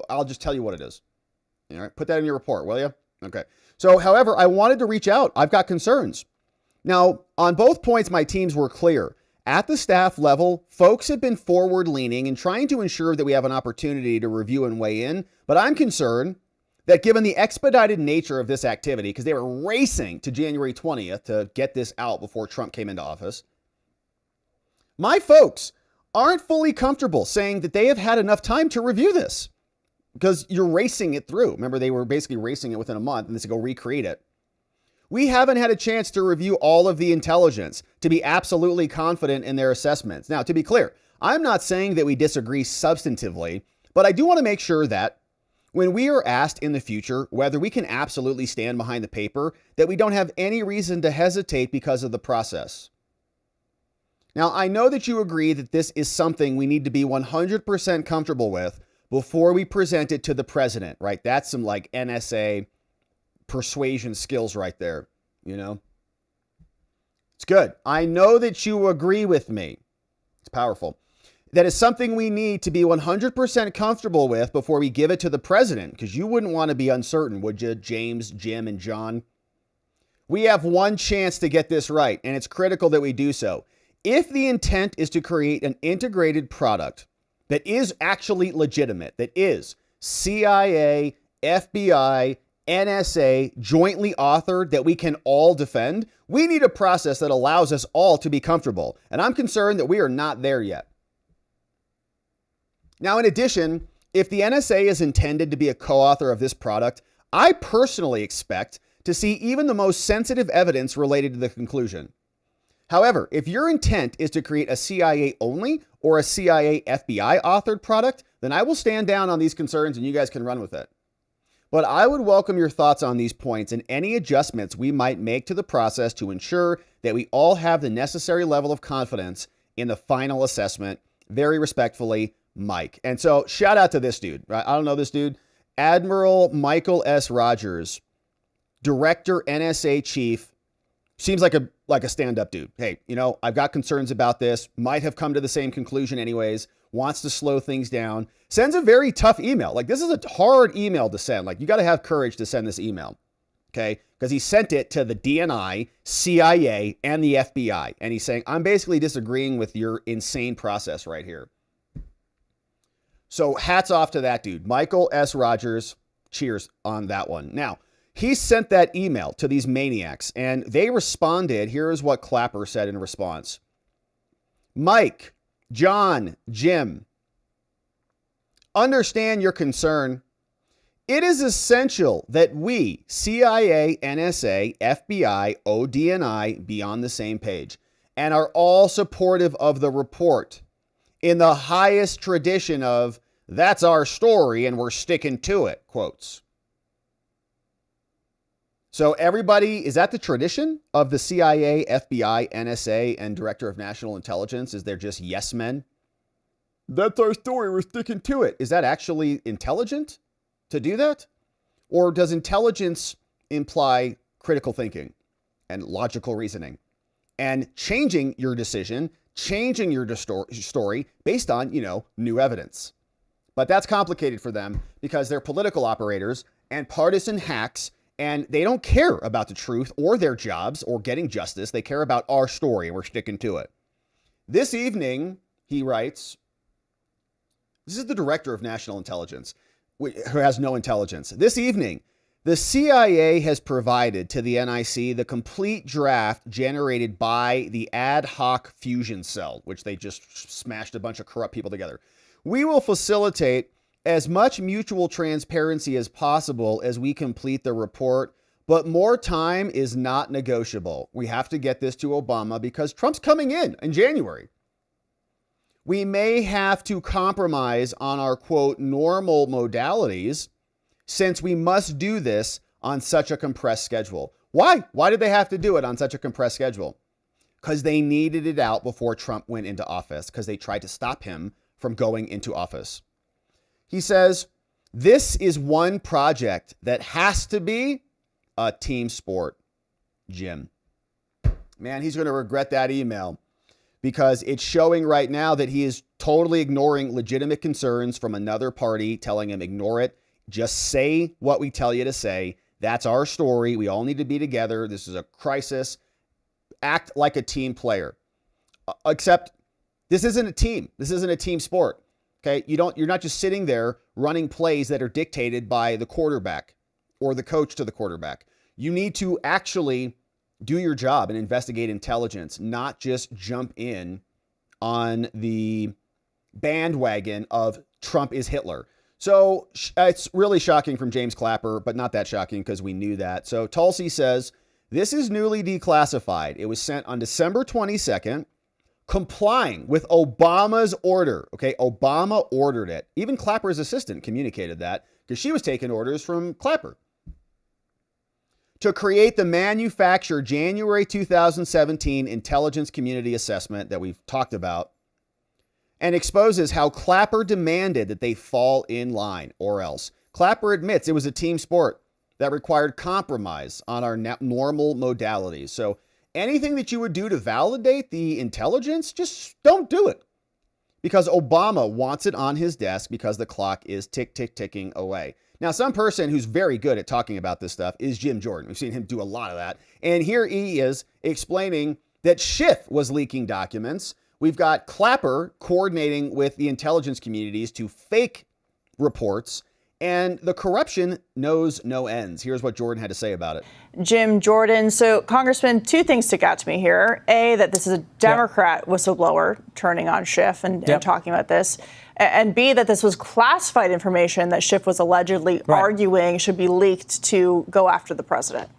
I'll just tell you what it is. All right, put that in your report, will you? Okay. So, however, I wanted to reach out. I've got concerns. Now, on both points, my teams were clear. At the staff level, folks have been forward-leaning and trying to ensure that we have an opportunity to review and weigh in. But I'm concerned that given the expedited nature of this activity, because they were racing to January 20th to get this out before Trump came into office, my folks aren't fully comfortable saying that they have had enough time to review this because you're racing it through. Remember, they were basically racing it within a month and then to go recreate it. We haven't had a chance to review all of the intelligence to be absolutely confident in their assessments. Now, to be clear, I'm not saying that we disagree substantively, but I do want to make sure that when we are asked in the future whether we can absolutely stand behind the paper, that we don't have any reason to hesitate because of the process. Now, I know that you agree that this is something we need to be 100% comfortable with before we present it to the president, right? That's some like NSA persuasion skills right there, you know? It's good. I know that you agree with me. It's powerful. That is something we need to be 100% comfortable with before we give it to the president, because you wouldn't want to be uncertain, would you, James, Jim, and John? We have one chance to get this right, and it's critical that we do so. If the intent is to create an integrated product that is actually legitimate, that is CIA, FBI, NSA jointly authored, that we can all defend, we need a process that allows us all to be comfortable. And I'm concerned that we are not there yet. Now, in addition, if the NSA is intended to be a co-author of this product, I personally expect to see even the most sensitive evidence related to the conclusion. However, if your intent is to create a CIA only or a CIA FBI authored product, then I will stand down on these concerns and you guys can run with it. But I would welcome your thoughts on these points and any adjustments we might make to the process to ensure that we all have the necessary level of confidence in the final assessment. Very respectfully, Mike. And so shout out to this dude, right? I don't know this dude. Admiral Michael S. Rogers, Director, NSA Chief. Seems like a stand-up dude. Hey, you know, I've got concerns about this. Might have come to the same conclusion anyways. Wants to slow things down. Sends a very tough email. Like, this is a hard email to send. Like, you got to have courage to send this email. Okay? Because he sent it to the DNI, CIA, and the FBI. And he's saying, I'm basically disagreeing with your insane process right here. So hats off to that dude. Michael S. Rogers, cheers on that one. Now, he sent that email to these maniacs, and they responded. Here is what Clapper said in response. Mike, John, Jim, understand your concern. It is essential that we, CIA, NSA, FBI, DNI, be on the same page and are all supportive of the report in the highest tradition of, that's our story and we're sticking to it, quotes. So everybody, is that the tradition of the CIA, FBI, NSA, and Director of National Intelligence? Is they're just yes men? That's our story, we're sticking to it. Is that actually intelligent to do that? Or does intelligence imply critical thinking and logical reasoning and changing your decision, changing your story based on, you know, new evidence? But that's complicated for them because they're political operators and partisan hacks, and they don't care about the truth or their jobs or getting justice. They care about our story, and we're sticking to it. This evening, he writes, this is the Director of National Intelligence, who has no intelligence. This evening, the CIA has provided to the NIC the complete draft generated by the ad hoc fusion cell, which they just smashed a bunch of corrupt people together. We will facilitate as much mutual transparency as possible as we complete the report, but more time is not negotiable. We have to get this to Obama because Trump's coming in January. We may have to compromise on our, quote, normal modalities since we must do this on such a compressed schedule. Why? Why did they have to do it on such a compressed schedule? Because they needed it out before Trump went into office, because they tried to stop him from going into office. He says, this is one project that has to be a team sport, Jim. Man, he's going to regret that email because it's showing right now that he is totally ignoring legitimate concerns from another party, telling him, ignore it. Just say what we tell you to say. That's our story. We all need to be together. This is a crisis. Act like a team player. Except this isn't a team. This isn't a team sport. Okay, you're not just sitting there running plays that are dictated by the quarterback. or the coach to the quarterback. You need to actually do your job and investigate intelligence, not just jump in on the bandwagon of Trump is Hitler. So it's really shocking from James Clapper, but not that shocking because we knew that. So Tulsi says, this is newly declassified. It was sent on December 22nd, complying with Obama's order. Okay, Obama ordered it. Even Clapper's assistant communicated that because she was taking orders from Clapper. To create the manufactured January 2017 intelligence community assessment that we've talked about, and exposes how Clapper demanded that they fall in line or else. Clapper admits it was a team sport that required compromise on our normal modalities. So anything that you would do to validate the intelligence, just don't do it. Because Obama wants it on his desk because the clock is ticking away. Now, some person who's very good at talking about this stuff is Jim Jordan. We've seen him do a lot of that. And here he is explaining that Schiff was leaking documents. We've got Clapper coordinating with the intelligence communities to fake reports, and the corruption knows no ends. Here's what Jordan had to say about it. Jim Jordan. So, Congressman, two things stick out to me here. A, that this is a Democrat whistleblower turning on Schiff and talking about this. And B, that this was classified information that Schiff was allegedly arguing should be leaked to go after the president.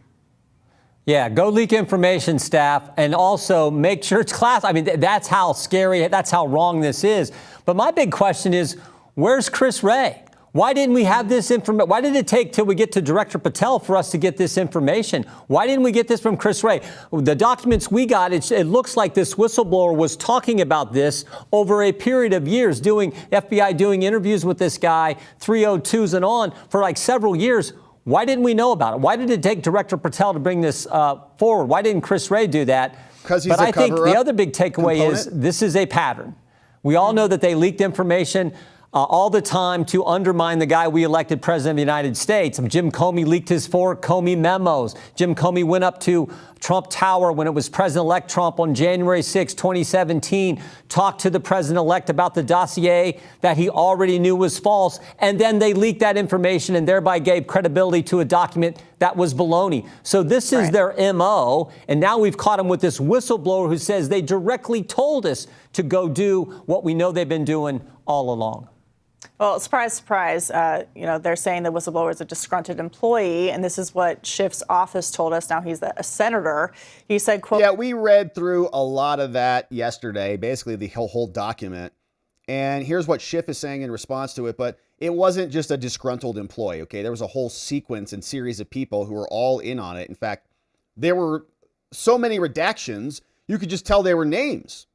Yeah, go leak information, staff, and also make sure it's classified. I mean, that's how scary, that's how wrong this is. But my big question is, where's Chris Wray? Why didn't we have this information? Why did it take till we get to Director Patel for us to get this information? Why didn't we get this from Chris Wray? The documents we got, it looks like this whistleblower was talking about this over a period of years, FBI doing interviews with this guy, 302s and on, for like several years. Why didn't we know about it? Why did it take Director Patel to bring this forward? Why didn't Chris Wray do that? Because he's But I think the other big takeaway is this is a pattern. We all know that they leaked information all the time to undermine the guy we elected president of the United States. Jim Comey leaked his 4 Comey memos. Jim Comey went up to Trump Tower when it was President-elect Trump on January 6, 2017, talked to the president-elect about the dossier that he already knew was false, and then they leaked that information and thereby gave credibility to a document that was baloney. So this is their M.O., and now we've caught him with this whistleblower who says they directly told us to go do what we know they've been doing all along. Well, surprise, surprise, they're saying the whistleblower is a disgruntled employee, and this is what Schiff's office told us. Now he's a senator. He said, quote, yeah, we read through a lot of that yesterday, basically the whole document. And here's what Schiff is saying in response to it. But it wasn't just a disgruntled employee, okay? There was a whole sequence and series of people who were all in on it. In fact, there were so many redactions, you could just tell they were names.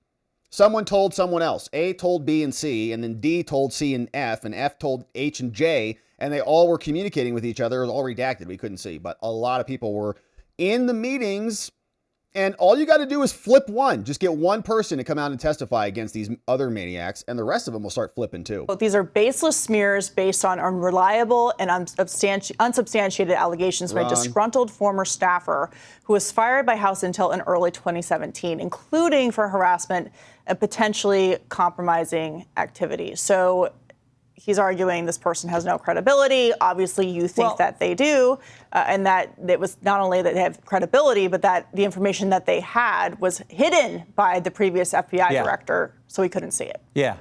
Someone told someone else. A told B and C, and then D told C and F told H and J, and they all were communicating with each other. It was all redacted. We couldn't see, but a lot of people were in the meetings, and all you got to do is flip one. Just get one person to come out and testify against these other maniacs, and the rest of them will start flipping too. These are baseless smears based on unreliable and unsubstantiated allegations by a disgruntled former staffer who was fired by House Intel in early 2017, including for harassment and potentially compromising activities. So he's arguing this person has no credibility. Obviously, you think that they do, and that it was not only that they have credibility, but that the information that they had was hidden by the previous FBI director, so he couldn't see it. Yeah.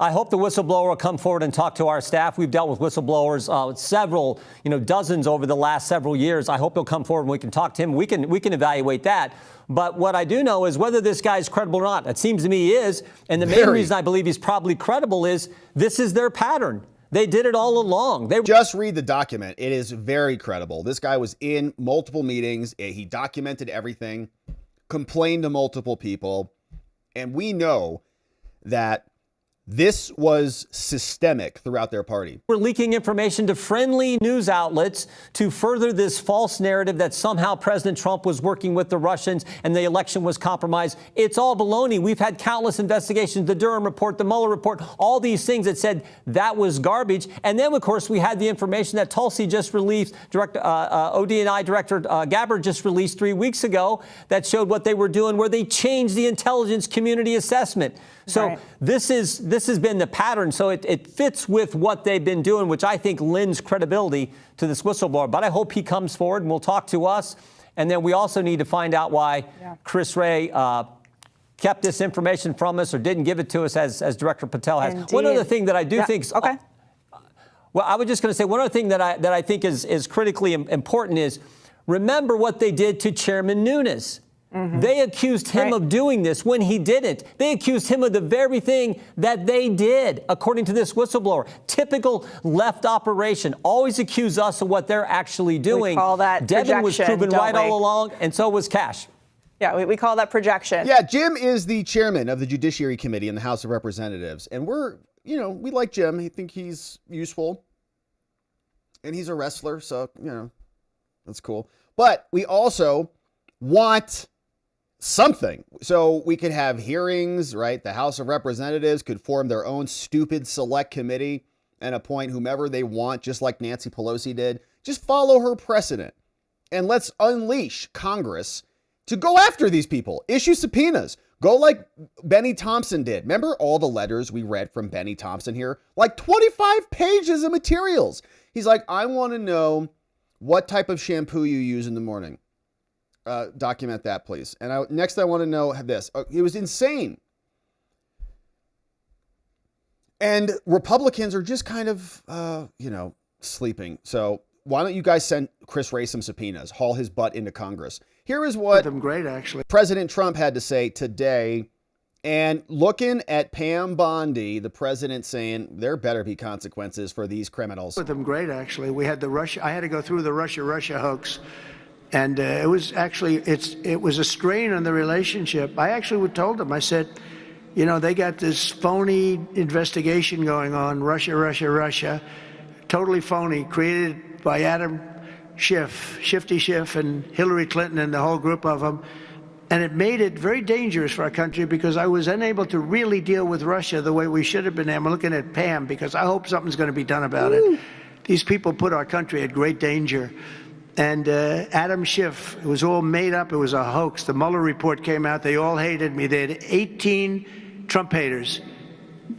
I hope the whistleblower will come forward and talk to our staff. We've dealt with whistleblowers, several, dozens over the last several years. I hope he'll come forward and we can talk to him. We can evaluate that. But what I do know is whether this guy is credible or not. It seems to me he is. And the main reason I believe he's probably credible is this is their pattern. They did it all along. Just read the document. It is very credible. This guy was in multiple meetings. He documented everything, complained to multiple people. And we know that this was systemic throughout their party. We're leaking information to friendly news outlets to further this false narrative that somehow President Trump was working with the Russians and the election was compromised. It's all baloney. We've had countless investigations, the Durham report, the Mueller report, all these things that said that was garbage. And then, of course, we had the information that Tulsi just released, DNI Director Gabbard just released 3 weeks ago that showed what they were doing, where they changed the intelligence community assessment. So this is this has been the pattern. So it fits with what they've been doing, which I think lends credibility to this whistleblower. But I hope he comes forward and will talk to us. And then we also need to find out why Chris Wray kept this information from us or didn't give it to us, as Director Patel has. Indeed. One other thing that I do think. Okay. Well, I was just going to say one other thing that I think is critically important is remember what they did to Chairman Nunes. Mm-hmm. They accused him of doing this when he didn't. They accused him of the very thing that they did, according to this whistleblower. Typical left operation. Always accuse us of what they're actually doing. We call that Devin was proven right we? all along, and so was Cash. Yeah, we call that projection. Yeah, Jim is the chairman of the Judiciary Committee in the House of Representatives. And we like Jim. I think he's useful. And he's a wrestler, so, that's cool. But we also want something. So we could have hearings, right? The House of Representatives could form their own stupid select committee and appoint whomever they want, just like Nancy Pelosi did. Just follow her precedent. And let's unleash Congress to go after these people, issue subpoenas, go like Benny Thompson did. Remember all the letters we read from Benny Thompson here? Like 25 pages of materials. He's like, I want to know what type of shampoo you use in the morning. Document that, please. And next I want to know this. It was insane. And Republicans are just kind of, sleeping. So why don't you guys send Chris Wray some subpoenas, haul his butt into Congress? Here is what President Trump had to say today. And looking at Pam Bondi, the president saying there better be consequences for these criminals. With them great, actually. We had I had to go through the Russia hoax. And it was actually, it was a strain on the relationship. I actually told them, I said, they got this phony investigation going on, Russia, totally phony, created by Adam Schiff, Shifty Schiff, and Hillary Clinton and the whole group of them. And it made it very dangerous for our country because I was unable to really deal with Russia the way we should have been. I'm looking at Pam because I hope something's going to be done about it. These people put our country at great danger. And Adam Schiff, it was all made up. It was a hoax. The Mueller report came out. They all hated me. They had 18 Trump haters.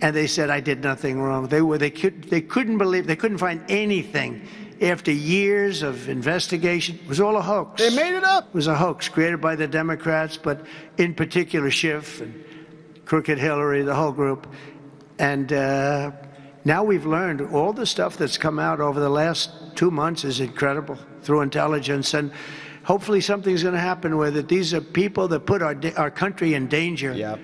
And they said I did nothing wrong. They couldn't believe, they couldn't find anything. After years of investigation, it was all a hoax. They made it up. It was a hoax created by the Democrats, but in particular Schiff and Crooked Hillary, the whole group. And now we've learned all the stuff that's come out over the last 2 months is incredible through intelligence. And hopefully something's going to happen with it. These are people that put our country in danger. Yep.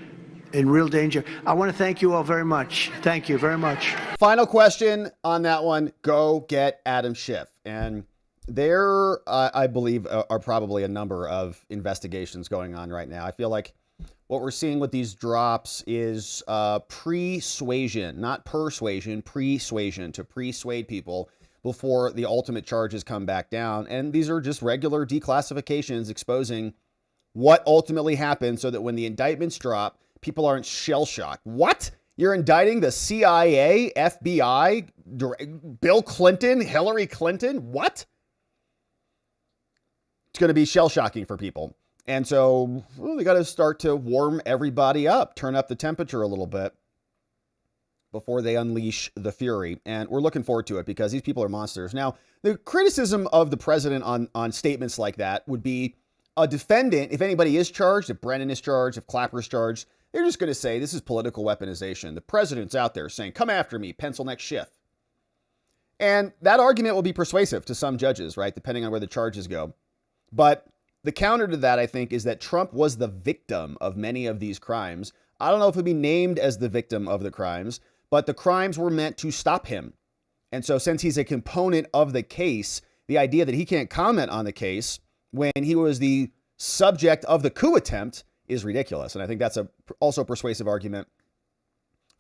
In real danger. I want to thank you all very much. Thank you very much. Final question on that one. Go get Adam Schiff. And there, I believe, are probably a number of investigations going on right now. I feel like what we're seeing with these drops is persuasion, not persuasion, persuasion, to persuade people before the ultimate charges come back down. And these are just regular declassifications exposing what ultimately happened so that when the indictments drop, people aren't shell-shocked. What? You're indicting the CIA, FBI, Bill Clinton, Hillary Clinton? What? It's going to be shell-shocking for people. And so we got to start to warm everybody up, turn up the temperature a little bit before they unleash the fury. And we're looking forward to it because these people are monsters. Now, the criticism of the president on statements like that would be a defendant, if anybody is charged, if Brennan is charged, if Clapper's charged, they're just going to say this is political weaponization. The president's out there saying, come after me, pencil neck Schiff. And that argument will be persuasive to some judges, right? Depending on where the charges go. But the counter to that, I think, is that Trump was the victim of many of these crimes. I don't know if he'd be named as the victim of the crimes, but the crimes were meant to stop him. And so since he's a component of the case, the idea that he can't comment on the case when he was the subject of the coup attempt is ridiculous. And I think that's also a persuasive argument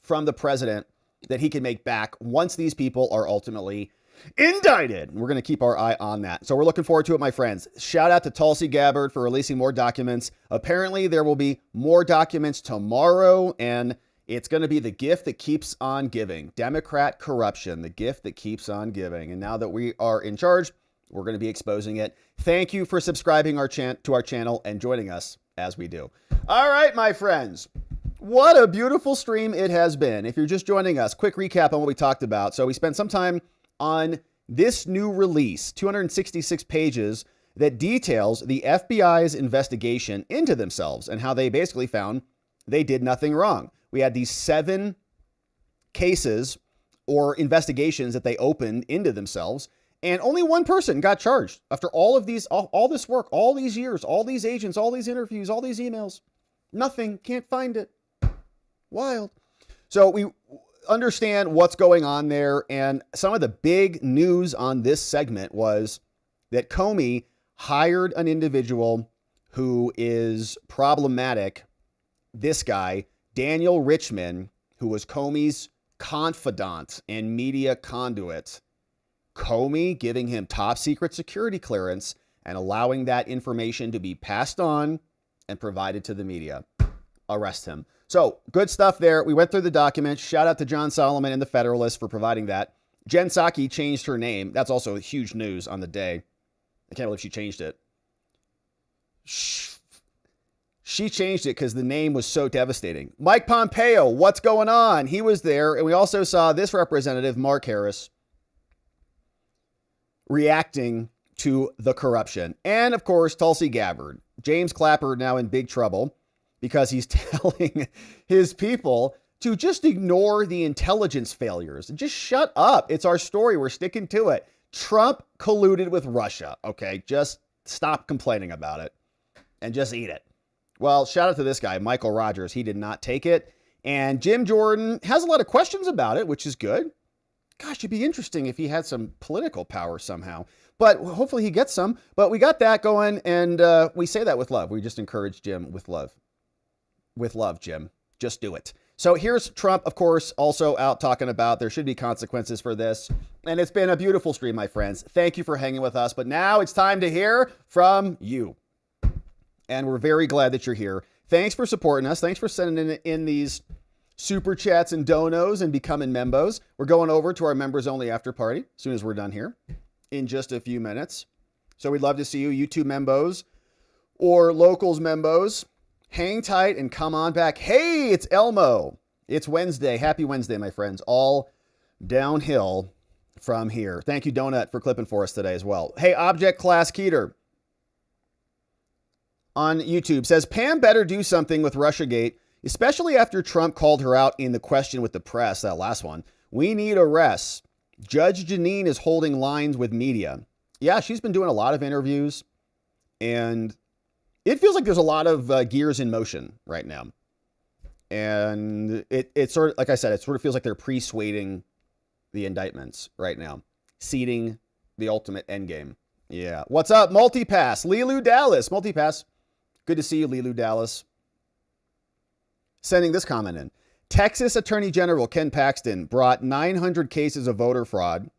from the president that he can make back once these people are ultimately indicted. We're going to keep our eye on that. So we're looking forward to it, my friends. Shout out to Tulsi Gabbard for releasing more documents. Apparently there will be more documents tomorrow, and it's going to be the gift that keeps on giving. Democrat corruption, the gift that keeps on giving. And now that we are in charge, we're going to be exposing it. Thank you for subscribing to our channel and joining us as we do. All right, my friends. What a beautiful stream it has been. If you're just joining us, quick recap on what we talked about. So we spent some time on this new release, 266 pages, that details the FBI's investigation into themselves and how they basically found they did nothing wrong. We had these 7 cases or investigations that they opened into themselves, and only one person got charged after all of these, all this work, all these years, all these agents, all these interviews, all these emails. Nothing, can't find it. Wild. So we understand what's going on there, and some of the big news on this segment was that Comey hired an individual who is problematic. This guy, Daniel Richman, who was Comey's confidant and media conduit. Comey giving him top secret security clearance and allowing that information to be passed on and provided to the media. Arrest him. So good stuff there. We went through the documents. Shout out to John Solomon and the Federalist for providing that. Jen Psaki changed her name. That's also huge news on the day. I can't believe she changed it. She changed it because the name was so devastating. Mike Pompeo, what's going on? He was there. And we also saw this representative, Mark Harris, reacting to the corruption. And of course, Tulsi Gabbard. James Clapper now in big trouble because he's telling his people to just ignore the intelligence failures. Just shut up. It's our story. We're sticking to it. Trump colluded with Russia. Okay, just stop complaining about it and just eat it. Well, shout out to this guy, Michael Rogers. He did not take it. And Jim Jordan has a lot of questions about it, which is good. Gosh, it'd be interesting if he had some political power somehow. But hopefully he gets some. But we got that going, and we say that with love. We just encourage Jim with love. With love, Jim. Just do it. So here's Trump, of course, also out talking about there should be consequences for this. And it's been a beautiful stream, my friends. Thank you for hanging with us. But now it's time to hear from you. And we're very glad that you're here. Thanks for supporting us. Thanks for sending in these super chats and donos and becoming membos. We're going over to our members only after party as soon as we're done here in just a few minutes. So we'd love to see you YouTube membos or locals membos. Hang tight and come on back. Hey, it's Elmo. It's Wednesday. Happy Wednesday, my friends. All downhill from here. Thank you, Donut, for clipping for us today as well. Hey, Object Class Keeter on YouTube says, Pam better do something with Russiagate, especially after Trump called her out in the question with the press, that last one. We need arrests. Judge Jeanine is holding lines with media. Yeah, she's been doing a lot of interviews, and it feels like there's a lot of gears in motion right now. And it sort of, like I said, it sort of feels like they're pre-suading the indictments right now, seeding the ultimate endgame. Yeah. What's up, Multipass? Lilu Dallas. Multipass. Good to see you, Lilu Dallas. Sending this comment in. Texas Attorney General Ken Paxton brought 900 cases of voter fraud,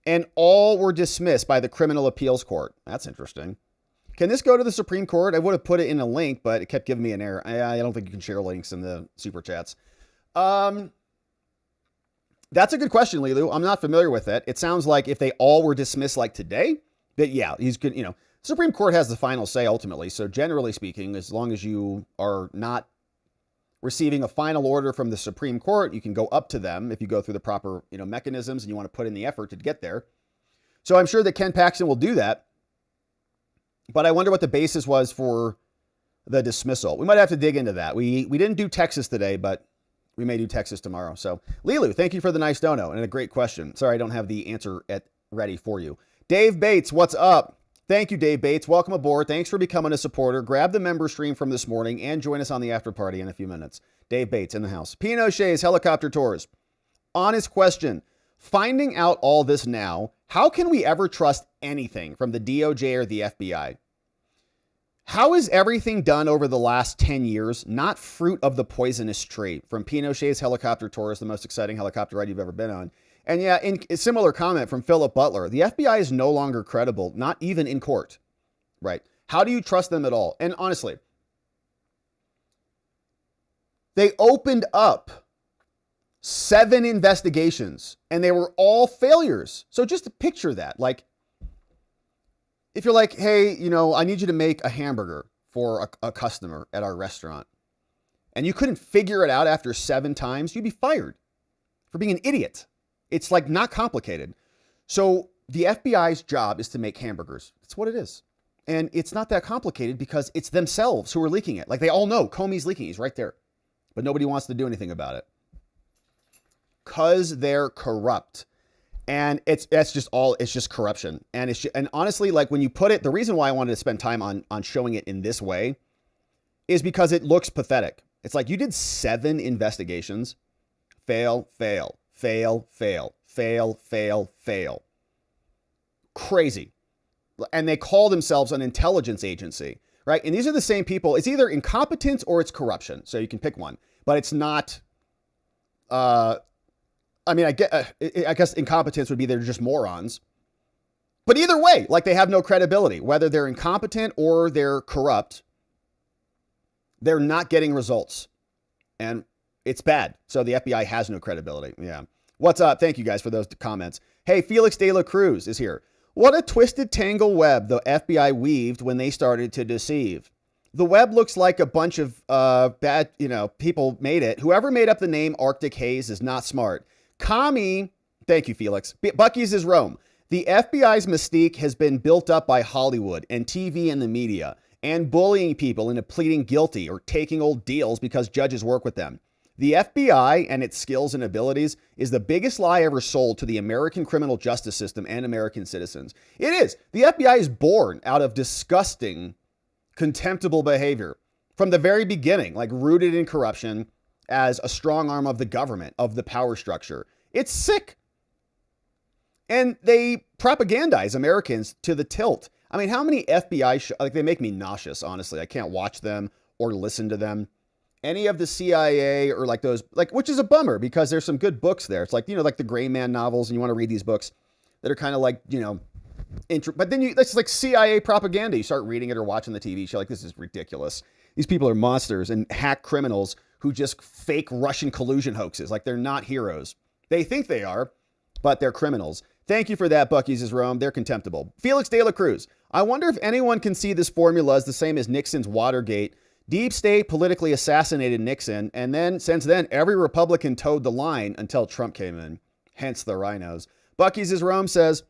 and all were dismissed by the Criminal Appeals Court. That's interesting. Can this go to the Supreme Court? I would have put it in a link, but it kept giving me an error. I don't think you can share links in the super chats. That's a good question, Lilu. I'm not familiar with it. It sounds like if they all were dismissed like today, that yeah, he's good. You know, Supreme Court has the final say ultimately. So generally speaking, as long as you are not receiving a final order from the Supreme Court, you can go up to them if you go through the proper, mechanisms and you want to put in the effort to get there. So I'm sure that Ken Paxton will do that. But I wonder what the basis was for the dismissal. We might have to dig into that. We didn't do Texas today, but we may do Texas tomorrow. So Lilu, thank you for the nice dono and a great question. Sorry, I don't have the answer ready for you. Dave Bates, what's up? Thank you, Dave Bates. Welcome aboard. Thanks for becoming a supporter. Grab the member stream from this morning and join us on the after party in a few minutes. Dave Bates in the house. Pinot Shays Helicopter Tours. Honest question. Finding out all this now, how can we ever trust anything from the DOJ or the FBI? How is everything done over the last 10 years not fruit of the poisonous tree? From Pinochet's Helicopter Tours, the most exciting helicopter ride you've ever been on. And yeah, in a similar comment from Philip Butler, the FBI is no longer credible, not even in court, right? How do you trust them at all? And honestly, they opened up 7 investigations and they were all failures. So just to picture that, like, if you're like, hey, I need you to make a hamburger for a customer at our restaurant. and you couldn't figure it out after 7 times, you'd be fired for being an idiot. It's like not complicated. So the FBI's job is to make hamburgers. That's what it is. And it's not that complicated because it's themselves who are leaking it. Like they all know Comey's leaking. He's right there. But nobody wants to do anything about it. Because they're corrupt. And it's just corruption. And and honestly, like when you put it, the reason why I wanted to spend time on showing it in this way is because it looks pathetic. It's like you did 7 investigations. Fail, fail, fail, fail, fail, fail, fail. Crazy. And they call themselves an intelligence agency, right? And these are the same people. It's either incompetence or it's corruption. So you can pick one, but it's not, I guess incompetence would be they're just morons. But either way, like they have no credibility, whether they're incompetent or they're corrupt, they're not getting results. And it's bad. So the FBI has no credibility. Yeah. What's up? Thank you guys for those comments. Hey, Felix De La Cruz is here. What a twisted tangle web the FBI weaved when they started to deceive. The web looks like a bunch of bad, people made it. Whoever made up the name Arctic Haze is not smart. Comey, thank you, Felix. Bucky's is Rome. The FBI's mystique has been built up by Hollywood and TV and the media and bullying people into pleading guilty or taking old deals because judges work with them. The FBI and its skills and abilities is the biggest lie ever sold to the American criminal justice system and American citizens. It is. The FBI is born out of disgusting, contemptible behavior from the very beginning, like rooted in corruption as a strong arm of the government, of the power structure. It's sick. And they propagandize Americans to the tilt. I mean, how many FBI they make me nauseous, honestly. I can't watch them or listen to them. Any of the CIA or like those, which is a bummer because there's some good books there. It's like, like the Gray Man novels and you want to read these books that are kind of like, but then that's like CIA propaganda. You start reading it or watching the TV show. Like, this is ridiculous. These people are monsters and hack criminals who just fake Russian collusion hoaxes. Like they're not heroes. They think they are, but they're criminals. Thank you for that, Bucky's is Rome. They're contemptible. Felix De La Cruz. I wonder if anyone can see this formula as the same as Nixon's Watergate. Deep state politically assassinated Nixon, and then since then, every Republican towed the line until Trump came in. Hence the rhinos. Bucky's is Rome says,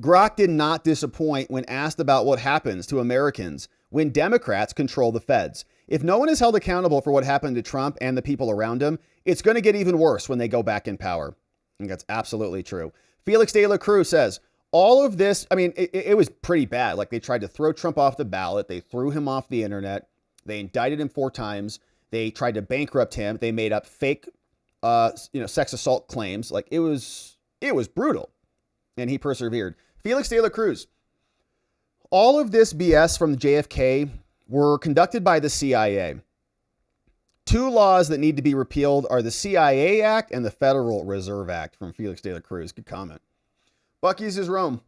Grok did not disappoint when asked about what happens to Americans when Democrats control the feds. If no one is held accountable for what happened to Trump and the people around him, it's going to get even worse when they go back in power. I think that's absolutely true. Felix De La Cruz says, all of this, I mean, it was pretty bad. Like they tried to throw Trump off the ballot. They threw him off the internet. They indicted him 4 times. They tried to bankrupt him. They made up fake, sex assault claims. Like it was brutal, and he persevered. Felix De La Cruz. All of this BS from JFK were conducted by the CIA. 2 laws that need to be repealed are the CIA Act and the Federal Reserve Act. From Felix De La Cruz. Good comment. Bucky's is Rome.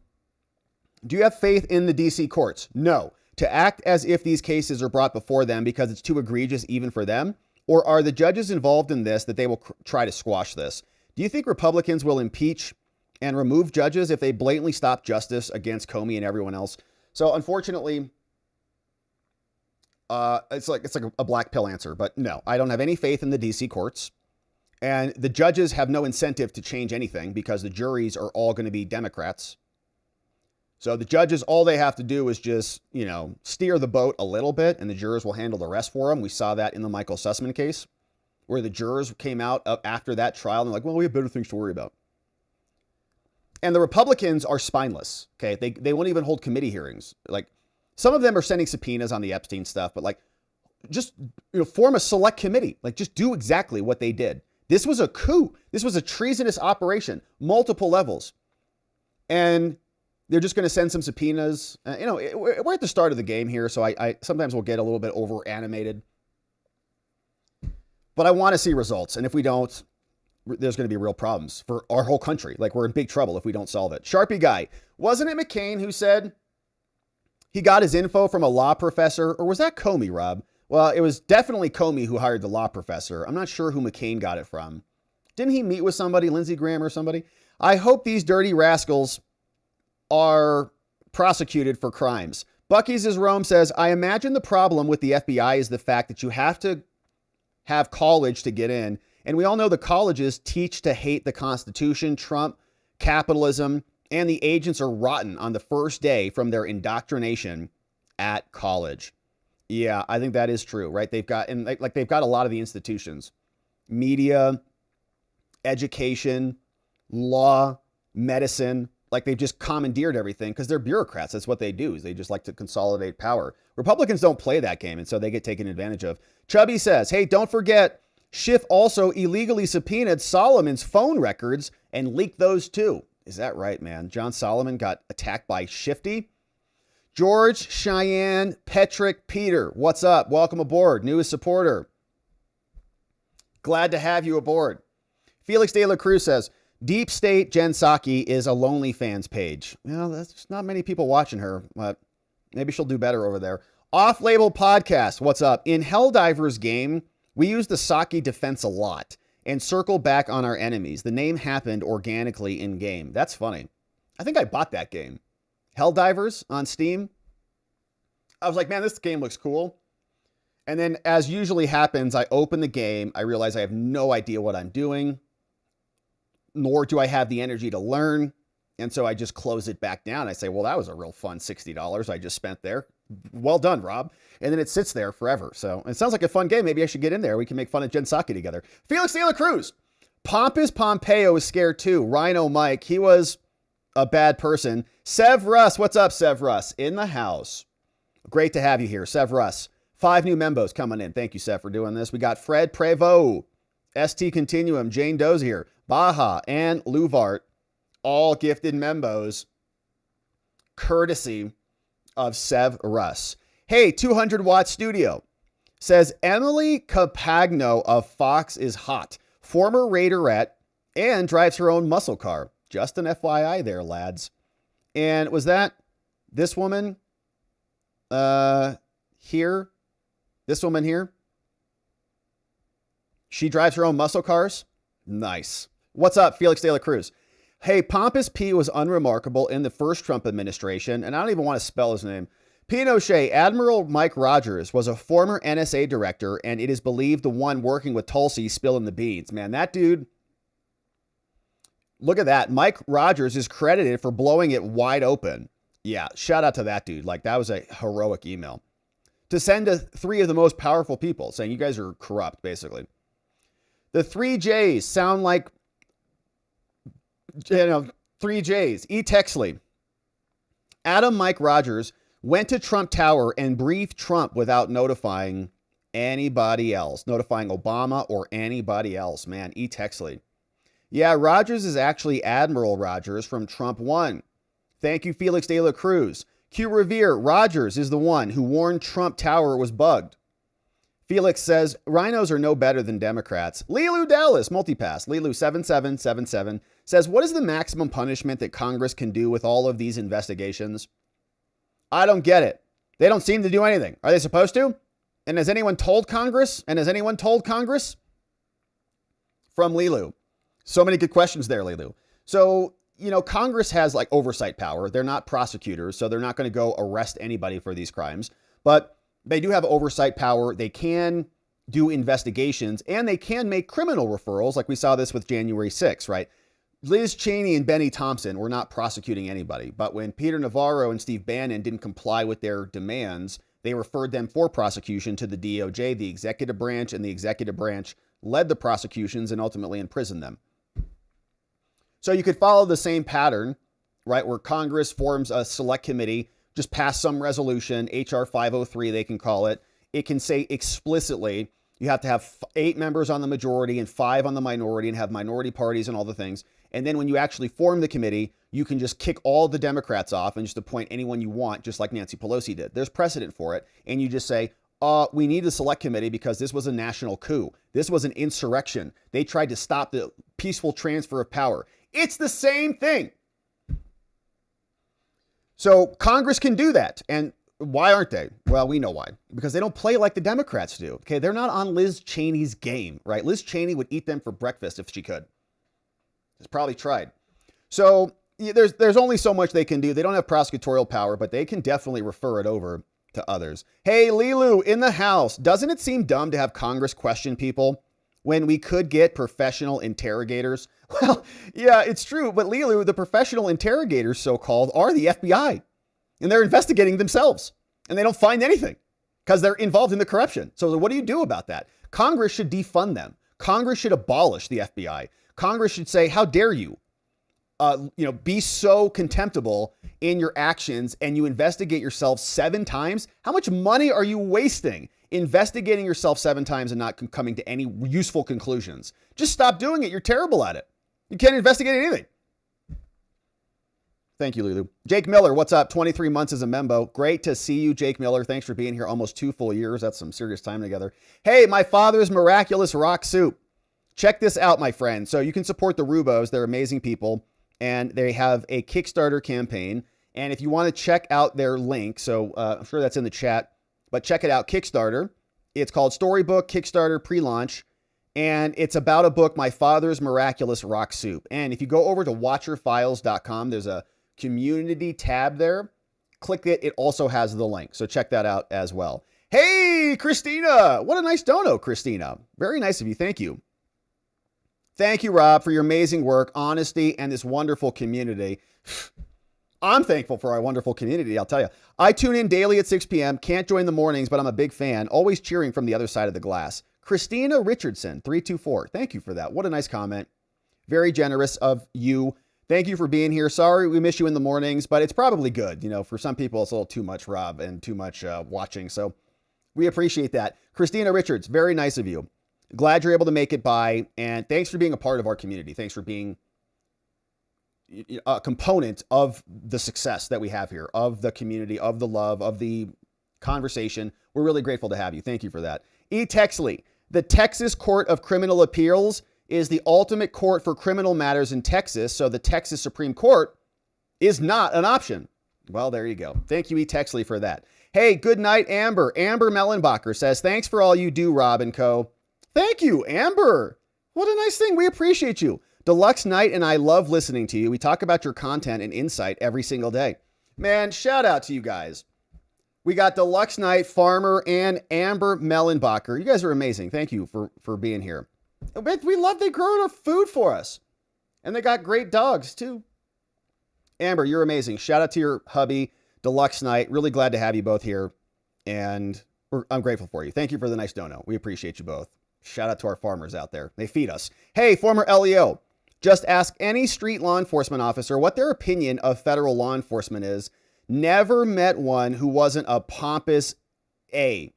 Do you have faith in the DC courts? No. To act as if these cases are brought before them because it's too egregious even for them? Or are the judges involved in this that they will try to squash this? Do you think Republicans will impeach and remove judges if they blatantly stop justice against Comey and everyone else? So unfortunately, it's like a black pill answer, but no, I don't have any faith in the DC courts. And the judges have no incentive to change anything because the juries are all going to be Democrats. So the judges, all they have to do is just, steer the boat a little bit and the jurors will handle the rest for them. We saw that in the Michael Sussman case where the jurors came out after that trial and they're like, well, we have better things to worry about. And the Republicans are spineless. Okay. They won't even hold committee hearings. Like some of them are sending subpoenas on the Epstein stuff, but just form a select committee. Like just do exactly what they did. This was a coup. This was a treasonous operation, multiple levels. And they're just going to send some subpoenas. We're at the start of the game here, so I sometimes will get a little bit over animated. But I want to see results. And if we don't, there's going to be real problems for our whole country. Like we're in big trouble if we don't solve it. Sharpie guy, wasn't it McCain who said he got his info from a law professor? Or was that Comey, Rob? Well, it was definitely Comey who hired the law professor. I'm not sure who McCain got it from. Didn't he meet with somebody, Lindsey Graham or somebody? I hope these dirty rascals are prosecuted for crimes. Bucky's is Rome says, I imagine the problem with the FBI is the fact that you have to have college to get in. And we all know the colleges teach to hate the Constitution, Trump, capitalism, and the agents are rotten on the first day from their indoctrination at college. Yeah, I think that is true, right? They've got, and like they've got a lot of the institutions, media, education, law, medicine, like they've just commandeered everything because they're bureaucrats. That's what they do, is they just like to consolidate power. Republicans don't play that game, and so they get taken advantage of. Chubby says, hey, don't forget, Schiff also illegally subpoenaed Solomon's phone records and leaked those too. Is that right, man? John Solomon got attacked by Shifty. George, Cheyenne, Petrick, Peter, what's up? Welcome aboard. Newest supporter. Glad to have you aboard. Felix de la Cruz says, Deep State Jen Psaki is a lonely fans page. Well, that's not many people watching her, but maybe she'll do better over there. Off-label podcast, what's up? In Helldiver's game, we use the Psaki defense a lot and circle back on our enemies. The name happened organically in game. That's funny. I think I bought that game. Helldivers on Steam. I was like, man, this game looks cool. And then, as usually happens, I open the game. I realize I have no idea what I'm doing, nor do I have the energy to learn. And so I just close it back down. I say, well, that was a real fun $60 I just spent there. Well done, Rob. And then it sits there forever. So it sounds like a fun game. Maybe I should get in there. We can make fun of Jen Psaki together. Felix de la Cruz. Pompeo is scared too. Rhino Mike, he was a bad person. Sev Russ, what's up, Sev Russ? In the house. Great to have you here, Sev Russ. 5 new membos coming in. Thank you, Sev, for doing this. We got Fred Prevost, ST Continuum, Jane Dozier, Baja, and Luvart, all gifted membos, courtesy of Sev Russ. Hey, 200 Watt Studio says Emily Capagno of Fox is hot. Former Raiderette and drives her own muscle car. Just an FYI there, lads. And was that this woman here? This woman here? She drives her own muscle cars? Nice. What's up, Felix de la Cruz? Hey, Pompous P was unremarkable in the first Trump administration, and I don't even want to spell his name. Pinochet, Admiral Mike Rogers, was a former NSA director, and it is believed the one working with Tulsi spilling the beans. Man, that dude, look at that. Mike Rogers is credited for blowing it wide open. Yeah, shout out to that dude. Like, that was a heroic email. To send to 3 of the most powerful people, saying you guys are corrupt, basically. The 3 J's sound like, 3 J's. E. Texley. Adam Mike Rogers went to Trump Tower and briefed Trump without notifying anybody else. Notifying Obama or anybody else. Man, E. Texley. Yeah, Rogers is actually Admiral Rogers from Trump 1. Thank you, Felix de la Cruz. Q Revere, Rogers is the one who warned Trump Tower was bugged. Felix says, rhinos are no better than Democrats. Lilu Dallas, multipass. Lilu 7777 says, what is the maximum punishment that Congress can do with all of these investigations? I don't get it. They don't seem to do anything. Are they supposed to? And has anyone told Congress? From Lilu. So many good questions there, Lilu. So, Congress has like oversight power. They're not prosecutors, so they're not going to go arrest anybody for these crimes. But they do have oversight power. They can do investigations and they can make criminal referrals. Like we saw this with January 6th, right? Liz Cheney and Benny Thompson were not prosecuting anybody. But when Peter Navarro and Steve Bannon didn't comply with their demands, they referred them for prosecution to the DOJ, the executive branch, and the executive branch led the prosecutions and ultimately imprisoned them. So you could follow the same pattern, right, where Congress forms a select committee, just pass some resolution, HR 503, they can call it. It can say explicitly you have to have 8 members on the majority and 5 on the minority and have minority parties and all the things. And then when you actually form the committee, you can just kick all the Democrats off and just appoint anyone you want, just like Nancy Pelosi did. There's precedent for it. And you just say, we need a select committee because this was a national coup. This was an insurrection. They tried to stop the peaceful transfer of power. It's the same thing. So Congress can do that. And why aren't they? Well, we know why. Because they don't play like the Democrats do. Okay, they're not on Liz Cheney's game, right? Liz Cheney would eat them for breakfast if she could. She's probably tried. So there's only so much they can do. They don't have prosecutorial power, but they can definitely refer it over to others. Hey, Lilu in the house. Doesn't it seem dumb to have Congress question people when we could get professional interrogators? Well, yeah, it's true. But Lilu, the professional interrogators, so-called, are the FBI. And they're investigating themselves. And they don't find anything because they're involved in the corruption. So what do you do about that? Congress should defund them. Congress should abolish the FBI. Congress should say, how dare you, be so contemptible in your actions and you investigate yourself 7 times? How much money are you wasting investigating yourself 7 times and not coming to any useful conclusions? Just stop doing it. You're terrible at it. You can't investigate anything. Thank you, Lulu. Jake Miller, what's up? 23 months as a membo. Great to see you, Jake Miller. Thanks for being here almost 2 full years. That's some serious time together. Hey, my father's miraculous rock soup. Check this out, my friend. So you can support the Rubos. They're amazing people. And they have a Kickstarter campaign. And if you want to check out their link, so I'm sure that's in the chat, but check it out, Kickstarter. It's called Storybook Kickstarter Pre-Launch. And it's about a book, My Father's Miraculous Rock Soup. And if you go over to watcherfiles.com, there's a community tab there. Click it. It also has the link. So check that out as well. Hey, Christina. What a nice dono, Christina. Very nice of you. Thank you. Thank you, Rob, for your amazing work, honesty, and this wonderful community. I'm thankful for our wonderful community, I'll tell you. I tune in daily at 6 p.m. Can't join the mornings, but I'm a big fan. Always cheering from the other side of the glass. Christina Richardson, 324. Thank you for that. What a nice comment. Very generous of you. Thank you for being here. Sorry we miss you in the mornings, but it's probably good. For some people, it's a little too much, Rob, and too much watching. So we appreciate that. Christina Richards, very nice of you. Glad you're able to make it by, and thanks for being a part of our community. Thanks for being a component of the success that we have here, of the community, of the love, of the conversation. We're really grateful to have you. Thank you for that. E. Texley, the Texas Court of Criminal Appeals is the ultimate court for criminal matters in Texas, so the Texas Supreme Court is not an option. Well, there you go. Thank you, E. Texley, for that. Hey, good night, Amber. Amber Mellenbacher says, thanks for all you do, Rob and co. Thank you, Amber. What a nice thing. We appreciate you. Deluxe Night and I love listening to you. We talk about your content and insight every single day. Man, shout out to you guys. We got Deluxe Night, Farmer, and Amber Mellenbacher. You guys are amazing. Thank you for being here. We love they grow our food for us. And they got great dogs, too. Amber, you're amazing. Shout out to your hubby, Deluxe Night. Really glad to have you both here. And I'm grateful for you. Thank you for the nice dono. We appreciate you both. Shout out to our farmers out there. They feed us. Hey, former LEO, just ask any street law enforcement officer what their opinion of federal law enforcement is. Never met one who wasn't a pompous A.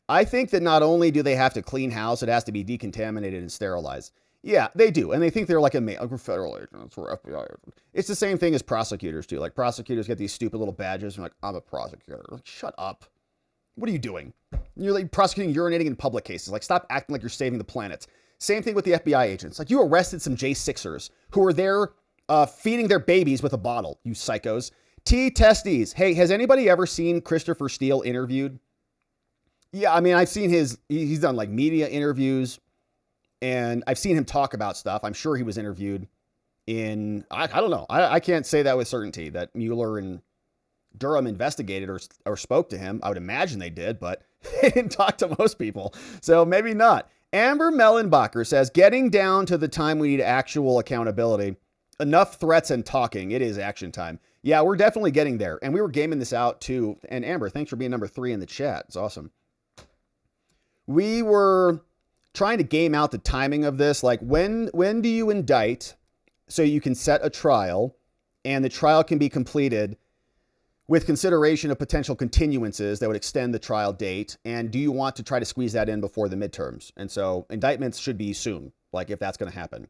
I think that not only do they have to clean house, it has to be decontaminated and sterilized. Yeah, they do. And they think they're like a federal agent or FBI agent. It's the same thing as prosecutors too. Like prosecutors get these stupid little badges and like, I'm a prosecutor. Like, shut up. What are you doing? You're like prosecuting urinating in public cases. Like, stop acting like you're saving the planet. Same thing with the FBI agents. Like, you arrested some J6ers who were there feeding their babies with a bottle, you psychos. T. Testes. Hey, has anybody ever seen Christopher Steele interviewed? Yeah, I mean, I've seen he's done like media interviews and I've seen him talk about stuff. I'm sure he was interviewed in, I don't know. I can't say that with certainty that Mueller and Durham investigated or spoke to him. I would imagine they did, but they didn't talk to most people. So maybe not. Amber Mellenbacher says, getting down to the time we need actual accountability. Enough threats and talking. It is action time. Yeah, we're definitely getting there. And we were gaming this out too. And Amber, thanks for being number 3 in the chat. It's awesome. We were trying to game out the timing of this. Like when do you indict so you can set a trial and the trial can be completed with consideration of potential continuances that would extend the trial date? And do you want to try to squeeze that in before the midterms? And so indictments should be soon, like if that's going to happen.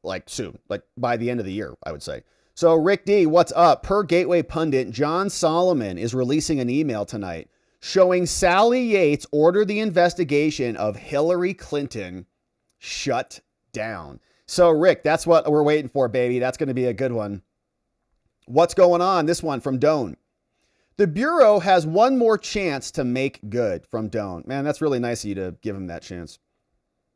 Like soon, like by the end of the year, I would say. So Rick D, what's up? Per Gateway Pundit, John Solomon is releasing an email tonight showing Sally Yates ordered the investigation of Hillary Clinton shut down. So Rick, that's what we're waiting for, baby. That's going to be a good one. What's going on? This one from Doan. The Bureau has one more chance to make good, from Doan. Man, that's really nice of you to give him that chance.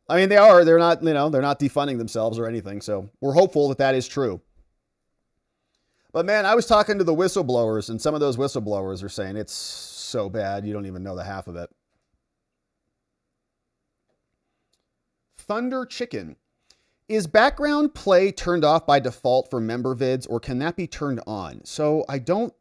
I mean, they're not defunding themselves or anything. So we're hopeful that that is true. But man, I was talking to the whistleblowers and some of those whistleblowers are saying it's so bad you don't even know the half of it. Thunder Chicken. Is background play turned off by default for member vids, or can that be turned on? So I don't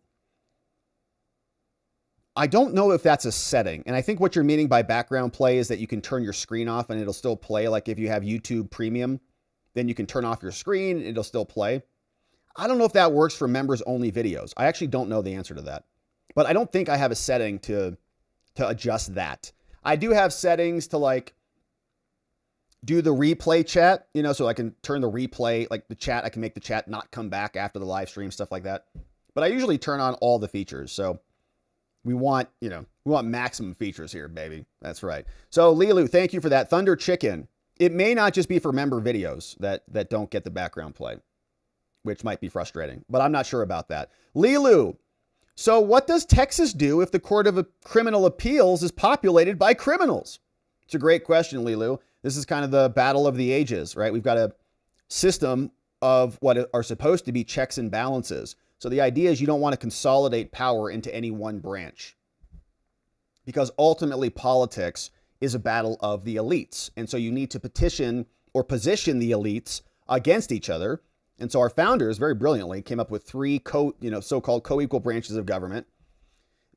know if that's a setting. And I think what you're meaning by background play is that you can turn your screen off and it'll still play. Like if you have YouTube Premium, then you can turn off your screen and it'll still play. I don't know if that works for members only videos. I actually don't know the answer to that. But I don't think I have a setting to adjust that. I do have settings to like do the replay chat, you know, so I can turn the replay, like the chat, I can make the chat not come back after the live stream, stuff like that. But I usually turn on all the features. So we want, you know, we want maximum features here, baby. That's right. So Lilu, thank you for that. Thunder Chicken. It may not just be for member videos that don't get the background play, which might be frustrating, but I'm not sure about that. Lilu. So what does Texas do if the Court of Criminal Appeals is populated by criminals? It's a great question, Lilu. This is kind of the battle of the ages, right? We've got a system of what are supposed to be checks and balances. So the idea is you don't want to consolidate power into any one branch, because ultimately politics is a battle of the elites. And so you need to petition or position the elites against each other. And so our founders very brilliantly came up with three so-called co-equal branches of government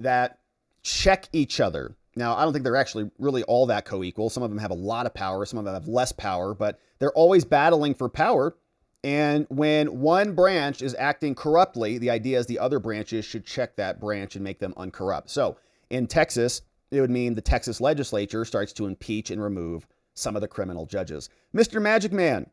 that check each other. Now, I don't think they're actually really all that co-equal. Some of them have a lot of power. Some of them have less power, but they're always battling for power. And when one branch is acting corruptly, the idea is the other branches should check that branch and make them uncorrupt. So in Texas, it would mean the Texas legislature starts to impeach and remove some of the criminal judges. Mr. Magic Man,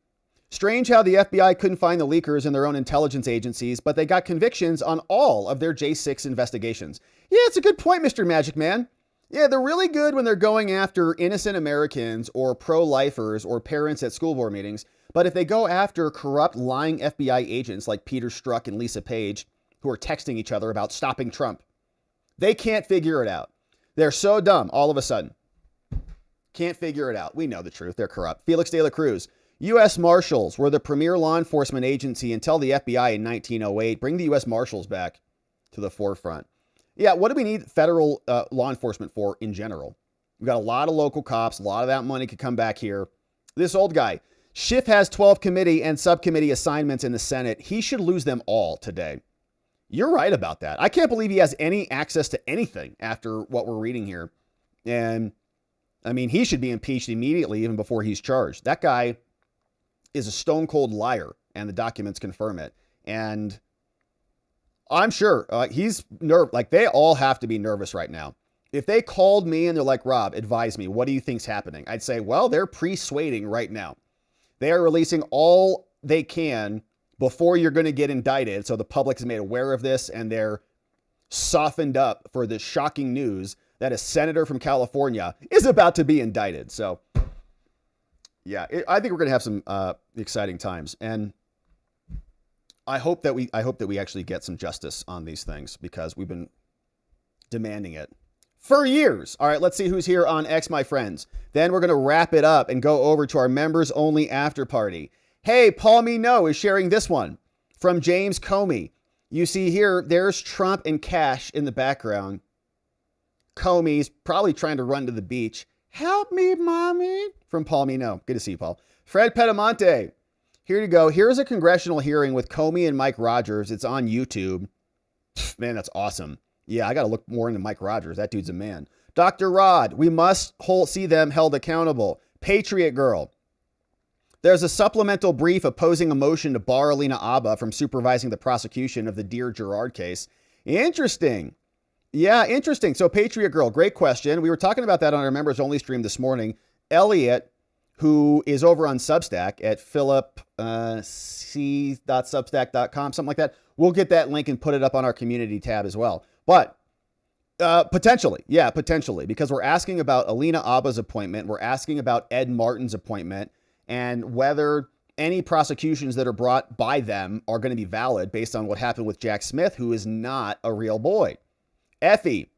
strange how the FBI couldn't find the leakers in their own intelligence agencies, but they got convictions on all of their J6 investigations. Yeah, it's a good point, Mr. Magic Man. Yeah, they're really good when they're going after innocent Americans or pro-lifers or parents at school board meetings. But if they go after corrupt, lying FBI agents like Peter Strzok and Lisa Page, who are texting each other about stopping Trump, they can't figure it out. They're so dumb all of a sudden. Can't figure it out. We know the truth. They're corrupt. Felix de la Cruz. U.S. Marshals were the premier law enforcement agency until the FBI in 1908. Bring the U.S. Marshals back to the forefront. Yeah, what do we need federal law enforcement for in general? We've got a lot of local cops. A lot of that money could come back here. This old guy. Schiff has 12 committee and subcommittee assignments in the Senate. He should lose them all today. You're right about that. I can't believe he has any access to anything after what we're reading here. And, I mean, he should be impeached immediately, even before he's charged. That guy is a stone cold liar, and the documents confirm it. And I'm sure he's nervous. Like, they all have to be nervous right now. If they called me and they're like, Rob, advise me, what do you think's happening? I'd say, well, they're pre-suading right now. They are releasing all they can before you're going to get indicted. So the public is made aware of this, and they're softened up for the shocking news that a senator from California is about to be indicted. So yeah, I think we're going to have some exciting times. And I hope that we actually get some justice on these things, because we've been demanding it for years. All right, let's see who's here on X, my friends. Then we're going to wrap it up and go over to our members only after party. Hey, Paul Mino is sharing this one from James Comey. You see here, there's Trump and Cash in the background. Comey's probably trying to run to the beach. Help me, mommy. From Paul Mino. Good to see you, Paul. Fred Pedamonte. Here you go. Here's a congressional hearing with Comey and Mike Rogers. It's on YouTube. Man, that's awesome. Yeah, I got to look more into Mike Rogers. That dude's a man. Dr. Rod, we must see them held accountable. Patriot Girl. There's a supplemental brief opposing a motion to bar Alina Abba from supervising the prosecution of the Dear Gerard case. Interesting. Yeah, interesting. So Patriot Girl, great question. We were talking about that on our members only stream this morning. Elliot, who is over on Substack at philipc.substack.com, something like that. We'll get that link and put it up on our community tab as well. But potentially, because we're asking about Alina Abba's appointment. We're asking about Ed Martin's appointment, and whether any prosecutions that are brought by them are going to be valid based on what happened with Jack Smith, who is not a real boy. Effie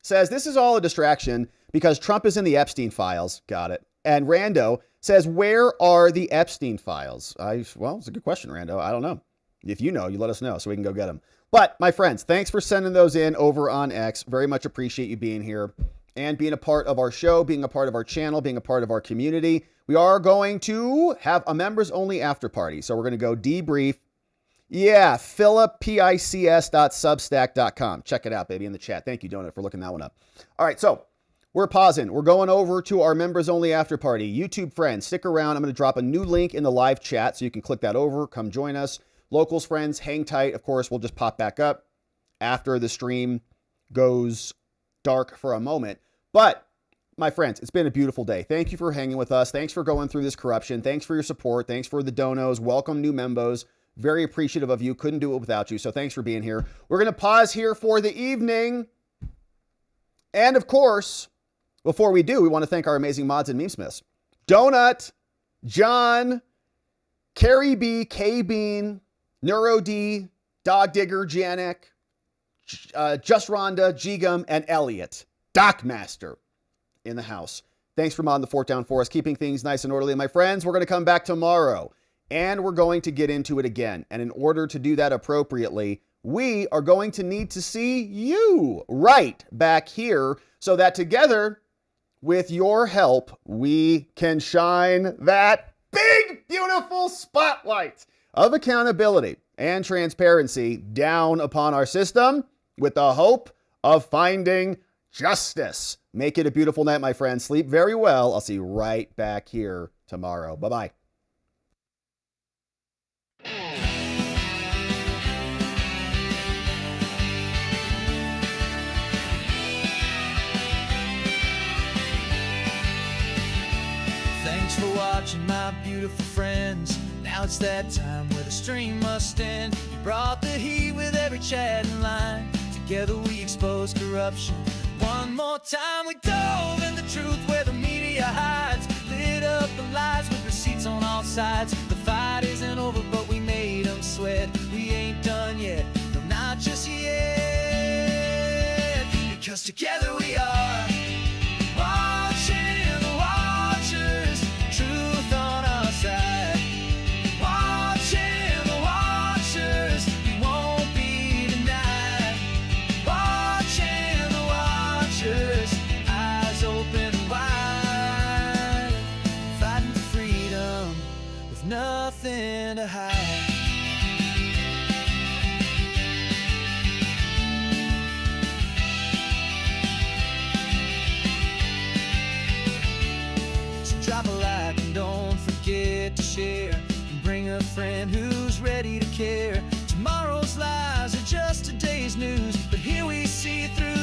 says this is all a distraction because Trump is in the Epstein files. Got it. And Rando says, where are the Epstein files? Well, it's a good question, Rando. I don't know. If you know, you let us know so we can go get them. But my friends, thanks for sending those in over on X. Very much appreciate you being here and being a part of our show, being a part of our channel, being a part of our community. We are going to have a members-only after party. So we're going to go debrief. Yeah, philippics.substack.com. Check it out, baby, in the chat. Thank you, Donut, for looking that one up. All right, so we're pausing. We're going over to our members-only after party. YouTube friends, stick around. I'm going to drop a new link in the live chat so you can click that over. Come join us. Locals friends, hang tight. Of course, we'll just pop back up after the stream goes dark for a moment. But my friends, it's been a beautiful day. Thank you for hanging with us. Thanks for going through this corruption. Thanks for your support. Thanks for the donos. Welcome new membos. Very appreciative of you. Couldn't do it without you. So thanks for being here. We're going to pause here for the evening. And of course, before we do, we want to thank our amazing mods and memesmiths. Donut, John, Carrie B, K Bean, Neuro D, Dog Digger, Janek, Just Rhonda, Gigum, and Elliot. Dockmaster in the house. Thanks for modding the fort down for us, keeping things nice and orderly. My friends, we're going to come back tomorrow and we're going to get into it again. And in order to do that appropriately, we are going to need to see you right back here so that together, with your help, we can shine that big, beautiful spotlight of accountability and transparency down upon our system with the hope of finding justice. Make it a beautiful night, my friends. Sleep very well. I'll see you right back here tomorrow. Bye-bye. Thanks for watching, my beautiful friends. Now it's that time where the stream must end. You brought the heat with every chatting line. Together we expose corruption. One more time we dove in the truth where the media hides. Lit up the lies with receipts on all sides. The fight isn't over, but we made them sweat. We ain't done yet, no, not just yet. Because together we are watching the watchers. Truth on our side. Watching the watchers. We won't be denied. Watching the watchers. Eyes open wide. Fighting for freedom with nothing to hide. Drop a like and don't forget to share. And bring a friend who's ready to care. Tomorrow's lies are just today's news, but here we see through